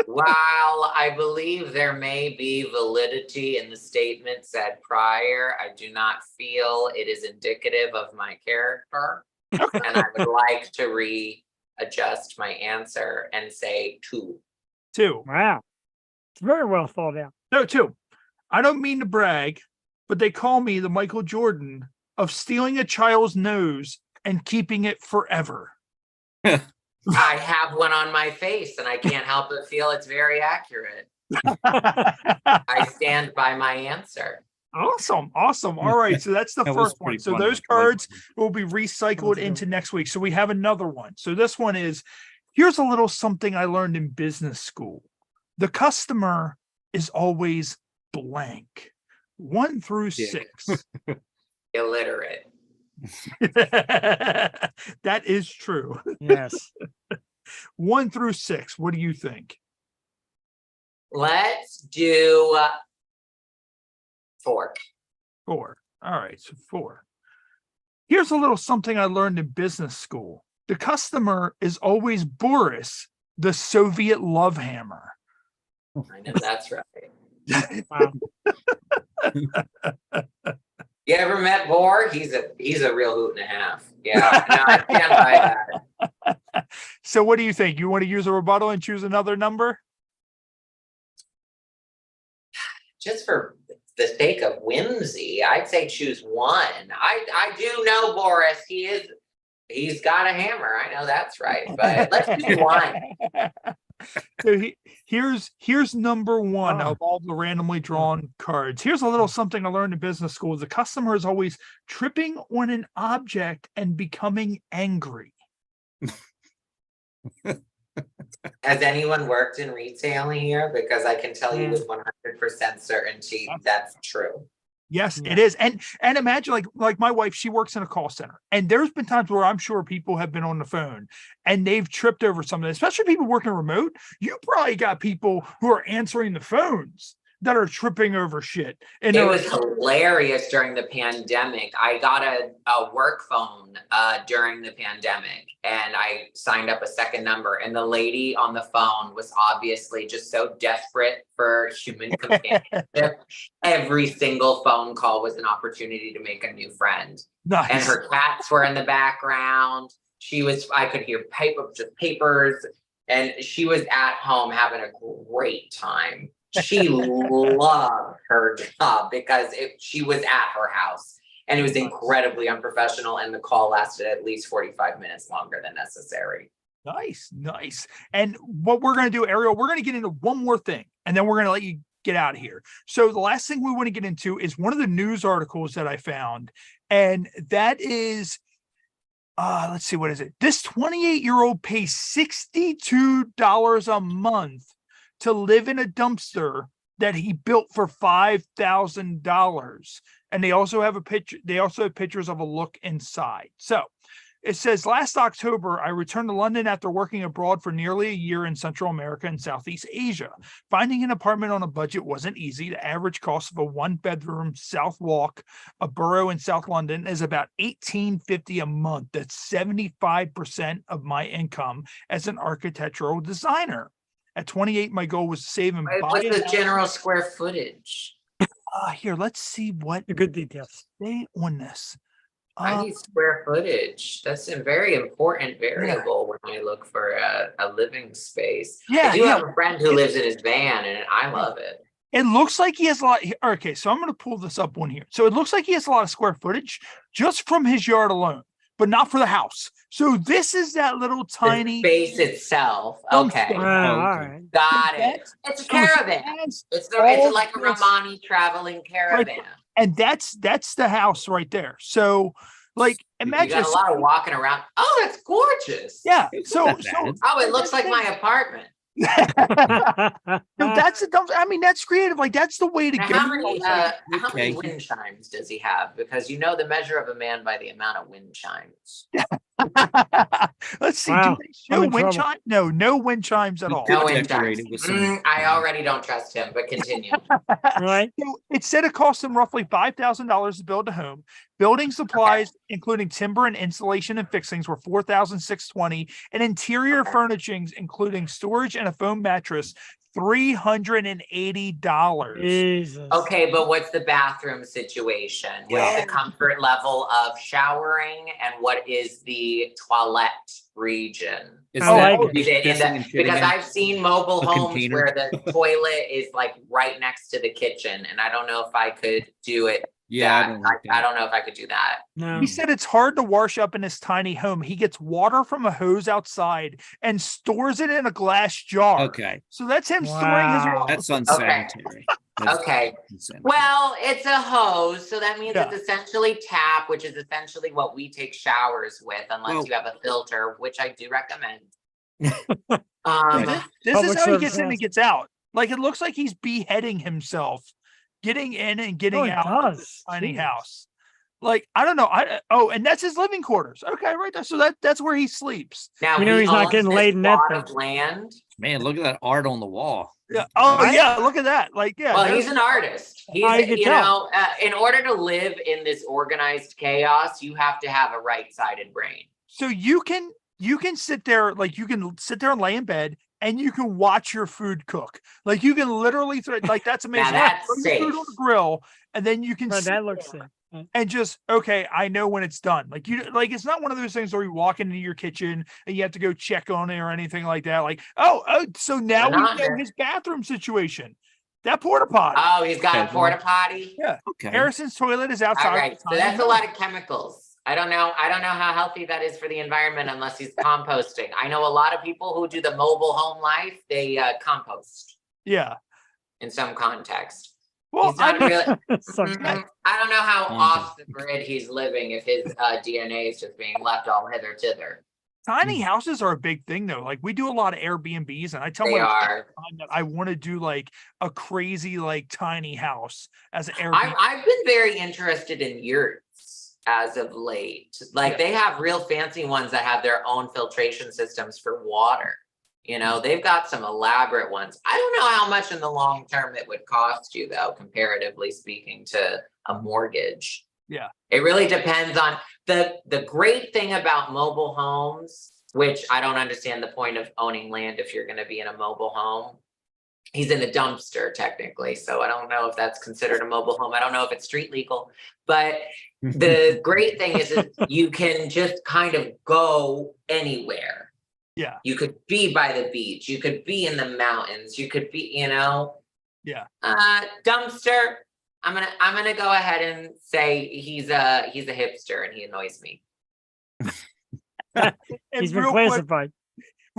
While I believe there may be validity in the statement said prior, I do not feel it is indicative of my character. And I would like to readjust my answer and say 2. 2. Wow. It's very well thought out. No, 2. I don't mean to brag, but they call me the Michael Jordan of stealing a child's nose and keeping it forever. I have one on my face and I can't help but feel it's very accurate. I stand by my answer. Awesome. All right. So that's the first one. So those cards will be recycled into next week. So we have another one. So this one is, here's a little something I learned in business school. The customer is always blank. 1 through 6. Illiterate. That is true. Yes. 1 through 6. What do you think? Let's do 4. 4. All right. So 4. Here's a little something I learned in business school. The customer is always Boris, the Soviet love hammer. I know that's right. Wow. You ever met Bohr? He's a real hoot and a half. Yeah, no, I can't buy that. So what do you think? You want to use a rebuttal and choose another number? Just for the sake of whimsy, I'd say choose 1. I do know Boris. He's got a hammer. I know that's right. But let's do 1. So here's number 1 of all the randomly drawn cards. Here's a little something I learned in business school. The customer is always tripping on an object and becoming angry. Has anyone worked in retailing here? Because I can tell you with 100% certainty that's true. Yes, it is. And imagine like my wife, she works in a call center, and there's been times where I'm sure people have been on the phone and they've tripped over something, especially people working remote. You probably got people who are answering the phones that are tripping over shit. And it was hilarious during the pandemic. I got a work phone during the pandemic, and I signed up a second number, and the lady on the phone was obviously just so desperate for human companionship. Every single phone call was an opportunity to make a new friend. Nice. And her cats were in the background. I could hear papers, and she was at home having a great time. She loved her job because she was at her house. And it was incredibly unprofessional, and the call lasted at least 45 minutes longer than necessary. Nice. And what we're going to do, Ariel, we're going to get into one more thing, and then we're going to let you get out of here. So the last thing we want to get into is one of the news articles that I found, and that is, let's see, what is it? This 28-year-old pays $62 a month to live in a dumpster that he built for $5,000. And they also have a picture. They also have pictures of a look inside. So it says, last October, I returned to London after working abroad for nearly a year in Central America and Southeast Asia. Finding an apartment on a budget wasn't easy. The average cost of a one-bedroom South Walk, a borough in South London, is about $1,850 a month. That's 75% of my income as an architectural designer. At 28, my goal was to save and buy. What's the general square footage? Here, let's see what the good details say on this. I need square footage. That's a very important variable when I look for a living space. I do have a friend who lives in his van, and I love it. It looks like he has a lot. Okay, so I'm going to pull this up one here. So it looks like he has a lot of square footage just from his yard alone, but not for the house. So this is that little tiny space itself. Okay. All right. Got it. It's a caravan. It's like a Romani traveling caravan. Right. And that's the house right there. So like imagine you got a lot of walking around. Oh, that's gorgeous. Yeah. So it looks like my apartment. That's that's creative. Like that's the way to go. How many wind chimes does he have? Because you know the measure of a man by the amount of wind chimes. Let's see. Do they show wind chimes? No wind chimes at all. No wind chimes. I already don't trust him, but continue. Right. So it said it cost him roughly $5,000 to build a home. Building supplies, including timber and insulation and fixings, were $4,620, and interior furnishings, including storage and a foam mattress, $380. Jesus. Okay, but what's the bathroom situation? What's the comfort level of showering, and what is the toilet region? Because I've seen mobile homes where the toilet is like right next to the kitchen, and I don't know if I could do it. Yeah, I don't know if I could do that. No. He said it's hard to wash up in his tiny home. He gets water from a hose outside and stores it in a glass jar. Okay. So that's him storing his water. That's unsanitary. Okay. Well, it's a hose, so that means it's essentially tap, which is essentially what we take showers with, unless you have a filter, which I do recommend. This is how he gets in and gets out. Like it looks like he's beheading himself, getting in and getting out of this tiny house. Like, I don't know. And that's his living quarters. Okay, right there. So that's where he sleeps. Now he's not getting laid in that of land. Man, look at that art on the wall. Yeah. Oh, yeah. Look at that. Like, yeah. Well, he's an artist. He's, in order to live in this organized chaos, you have to have a right-sided brain. So you can sit there, like you can sit there and lay in bed, and you can watch your food cook. Like you can literally that's amazing. Now that's safe. Food on the grill, and then you can that looks safe. And just I know when it's done. Like it's not one of those things where you walk into your kitchen and you have to go check on it or anything like that. Like, so now we know his bathroom situation. That porta potty. Oh, he's got a porta potty. Yeah. Okay. Harrison's toilet is outside. All right. So that's a lot of chemicals. I don't know how healthy that is for the environment unless he's composting. I know a lot of people who do the mobile home life, they compost. Yeah. In some context. Well, he's not really, I don't know how off the grid he's living if his DNA is just being left all hither tither. Tiny houses are a big thing though. Like we do a lot of Airbnbs, and I tell my time that I want to do like a crazy like tiny house as an Airbnb. I've been very interested in yurts as of late. Like they have real fancy ones that have their own filtration systems for water. They've got some elaborate ones. I don't know how much in the long term it would cost you though, comparatively speaking to a mortgage. Yeah. It really depends on the great thing about mobile homes, which I don't understand the point of owning land if you're going to be in a mobile home. He's in a dumpster technically, so I don't know if that's considered a mobile home. I don't know if it's street legal, but the great thing is you can just kind of go anywhere. Yeah. You could be by the beach. You could be in the mountains. You could be, Yeah. Yeah. Dumpster. I'm gonna go ahead and say he's a hipster and he annoys me. He's been real quick, classified.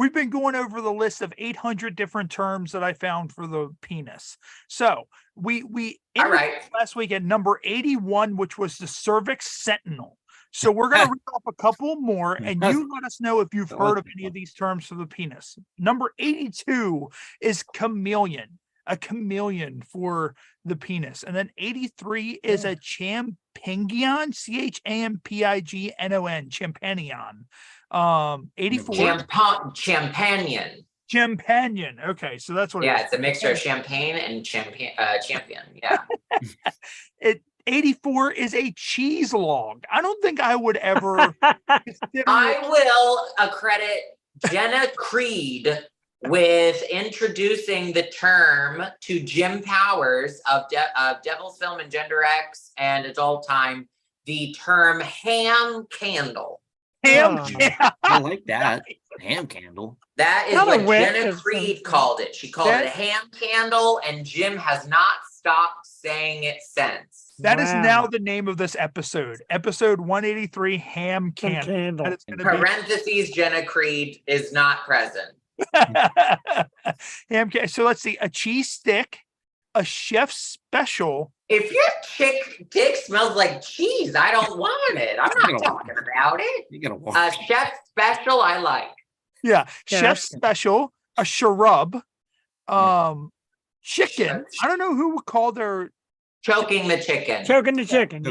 we've been going over the list of 800 different terms that I found for the penis. So we All ended right. last week at number 81, which was the cervix sentinel. So we're going to read off a couple more, and you let us know if you've heard of any of these terms for the penis. Number 82 is chameleon, a chameleon for the penis. And then 83 is a champignon, champignon, champignon. 84 Champagnon. Okay, so that's what Yeah, it's a mixture of champagne and champion. Yeah. 84 is a cheese log. I don't think I would ever consider I will accredit Jenna Creed with introducing the term to Jim Powers of Devil's Film and Gender X and Adult Time, the term ham candle. I like that. Ham candle. That is what Jenna Creed called it. She called it a ham candle, and Jim has not stopped saying it since. That is now the name of this episode. Episode 183, ham candle. That is gonna Parentheses, Jenna Creed is not present. Ham candle. So let's see, a cheese stick, a chef's special. If your dick smells like cheese, I don't want it. I'm not talking about it. A chef special, I like. Yeah, chef's special, a shrub, chicken. I don't know who would call their choking the chicken. Choking the chicken.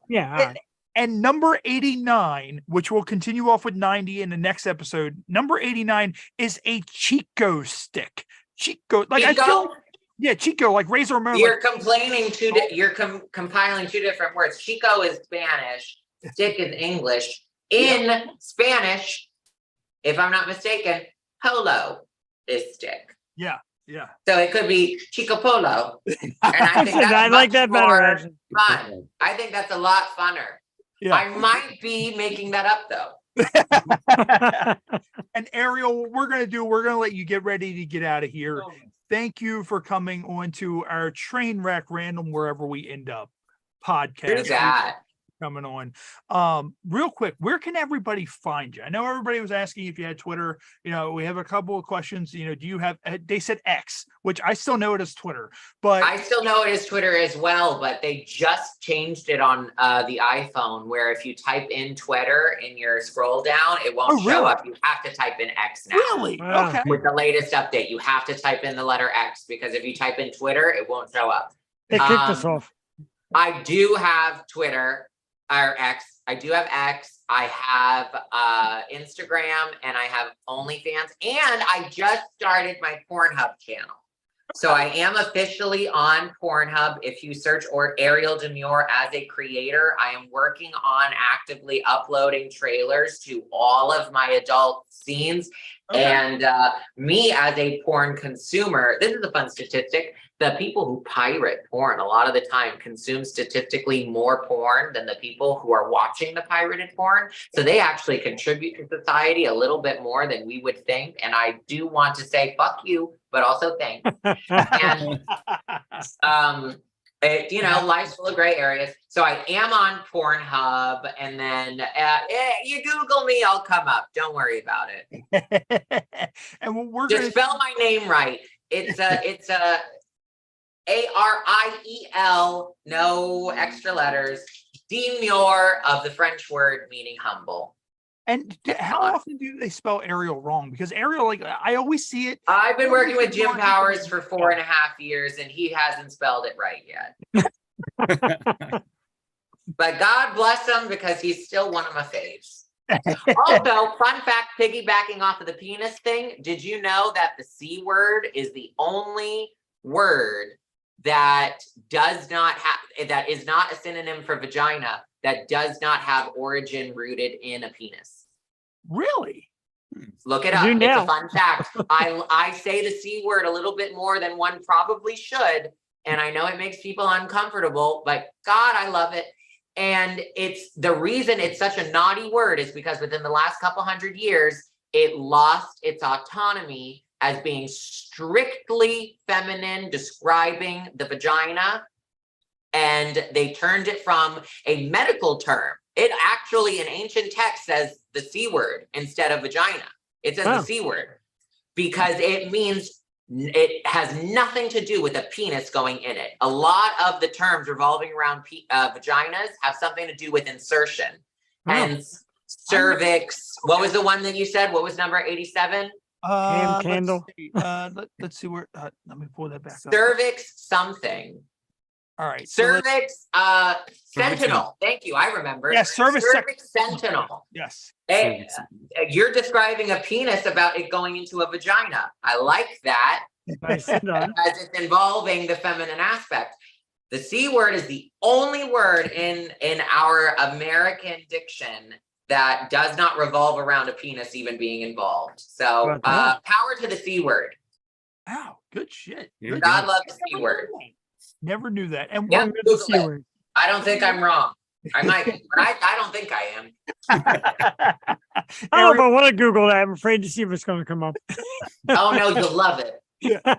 Yeah. And number 89, which will continue off with 90 in the next episode. Number 89 is a Chico stick. Chico, like Chico? I feel. Yeah, Chico, like Razor Ramon. You're complaining you're compiling two different words. Chico is Spanish, stick is English. In Spanish, if I'm not mistaken, polo is stick. Yeah. So it could be Chico Polo. And I think that's I like that better. Fun. I think that's a lot funner. Yeah. I might be making that up though. And Ariel, we're gonna let you get ready to get out of here. Thank you for coming on to our train wreck random wherever we end up podcast. Who's that? Coming on. Real quick, where can everybody find you? I know everybody was asking if you had Twitter. You know, we have a couple of questions. You know, do you have, they said X, which I still know it as Twitter, but I still know it as Twitter as well, but they just changed it on the iPhone where if you type in Twitter in your scroll down, it won't show up. You have to type in X now. Really? Okay. With the latest update, you have to type in the letter X because if you type in Twitter, it won't show up. They kicked us off. I do have Twitter. Or X. I do have X. I have Instagram, and I have OnlyFans, and I just started my Pornhub channel. So I am officially on Pornhub. If you search Ariel DeMure as a creator, I am working on actively uploading trailers to all of my adult scenes. Okay. And me as a porn consumer, this is a fun statistic. The people who pirate porn a lot of the time consume statistically more porn than the people who are watching the pirated porn. So they actually contribute to society a little bit more than we would think. And I do want to say fuck you, but also thanks. And you know, life's full of gray areas. So I am on Pornhub, and then you Google me, I'll come up. Don't worry about it. And we're just spell my name right. It's a Ariel, no extra letters. Demure, of the French word meaning humble. And how often do they spell Ariel wrong? Because Ariel, like, I always see it. I've been working with Jim Powers for 4.5 years, and he hasn't spelled it right yet. But God bless him, because he's still one of my faves. Also, fun fact, piggybacking off of the penis thing, did you know that the C word is the only word that does not have, that is not a synonym for vagina, that does not have origin rooted in a penis? Really? Look it up. It's a fun fact. I say the C word a little bit more than one probably should, and I know it makes people uncomfortable, but God, I love it. And it's the reason it's such a naughty word is because within the last couple hundred years, it lost its autonomy as being strictly feminine, describing the vagina, and they turned it from a medical term. It actually, in ancient text, says the C word instead of vagina. It says the C word because it means it has nothing to do with a penis going in it. A lot of the terms revolving around vaginas have something to do with insertion. Hence, cervix. What was the one that you said? What was number 87? Candle. Let's see where. Let me pull that back up. Cervix something. All right. Cervix, sentinel. Thank you. I remember. Yes, cervix sentinel. Yes. Hey, you're describing a penis about it going into a vagina. I like that. Nice. As it's involving the feminine aspect. The C word is the only word in our American diction that does not revolve around a penis even being involved. So power to the C word. Wow, good shit. God loves the C word. Never knew that. And Google it. I don't think I'm wrong. I might be, but I don't think I am. I don't know if I want to Google that. I'm afraid to see if it's going to come up. Oh no, you'll love it. Yeah,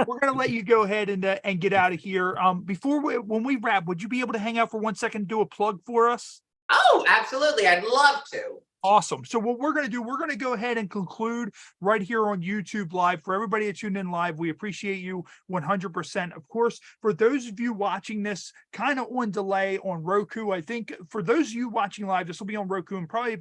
we're gonna let you go ahead and get out of here. When we wrap, would you be able to hang out for 1 second, do a plug for us? Oh, absolutely. I'd love to. Awesome. So what we're going to do, we're going to go ahead and conclude right here on YouTube Live. For everybody that tuned in live, we appreciate you 100%. Of course, for those of you watching this kind of on delay on Roku, I think for those of you watching live, this will be on Roku in probably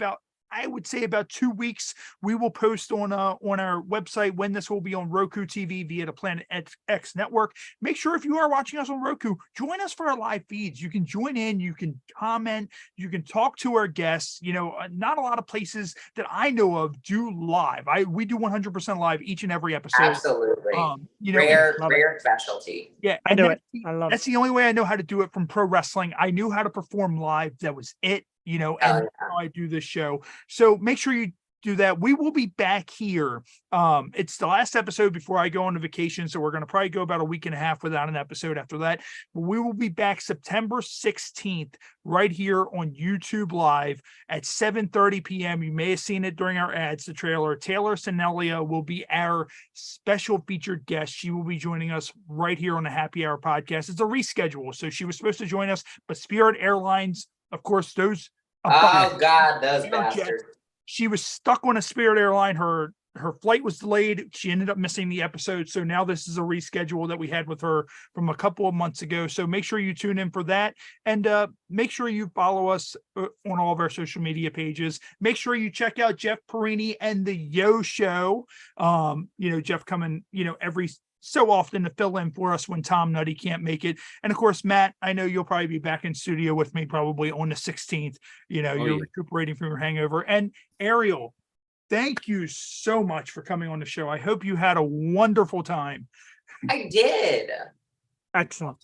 I would say about 2 weeks. We will post on our website when this will be on Roku TV via the Planet X network. Make sure if you are watching us on Roku, join us for our live feeds. You can join in, you can comment, you can talk to our guests. You know, not a lot of places that I know of do live. We do 100% live each and every episode. Absolutely. You know, rare specialty. Yeah, I know it. I love it. That's the only way I know how to do it from pro wrestling. I knew how to perform live. That was it. You know, and how I do this show. So make sure you do that. We will be back here. It's the last episode before I go on vacation. So we're going to probably go about a week and a half without an episode after that. But we will be back September 16th right here on YouTube Live at 7:30 p.m. You may have seen it during our ads, the trailer. Taylor Sinelia will be our special featured guest. She will be joining us right here on the Happy Hour podcast. It's a reschedule. So she was supposed to join us, but Spirit Airlines, of course, those. Oh God, those bastards. She was stuck on a Spirit airline. Her flight was delayed. She ended up missing the episode. So now this is a reschedule that we had with her from a couple of months ago. So make sure you tune in for that. And make sure you follow us on all of our social media pages. Make sure you check out Jeff Perini and the Yo Show. You know, Jeff coming, you know, every so often to fill in for us when Tom Nutty can't make it. And of course, Matt, I know you'll probably be back in studio with me probably on the 16th. You know, you're recuperating from your hangover. And Ariel, thank you so much for coming on the show. I hope you had a wonderful time. I did. Excellent.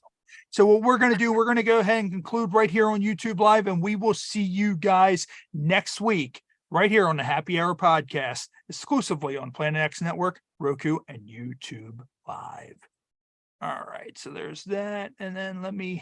So what we're going to do, we're going to go ahead and conclude right here on YouTube Live, and we will see you guys next week right here on the Happy Hour podcast, exclusively on Planet X Network, Roku, and YouTube Live. All right, so there's that. And then let me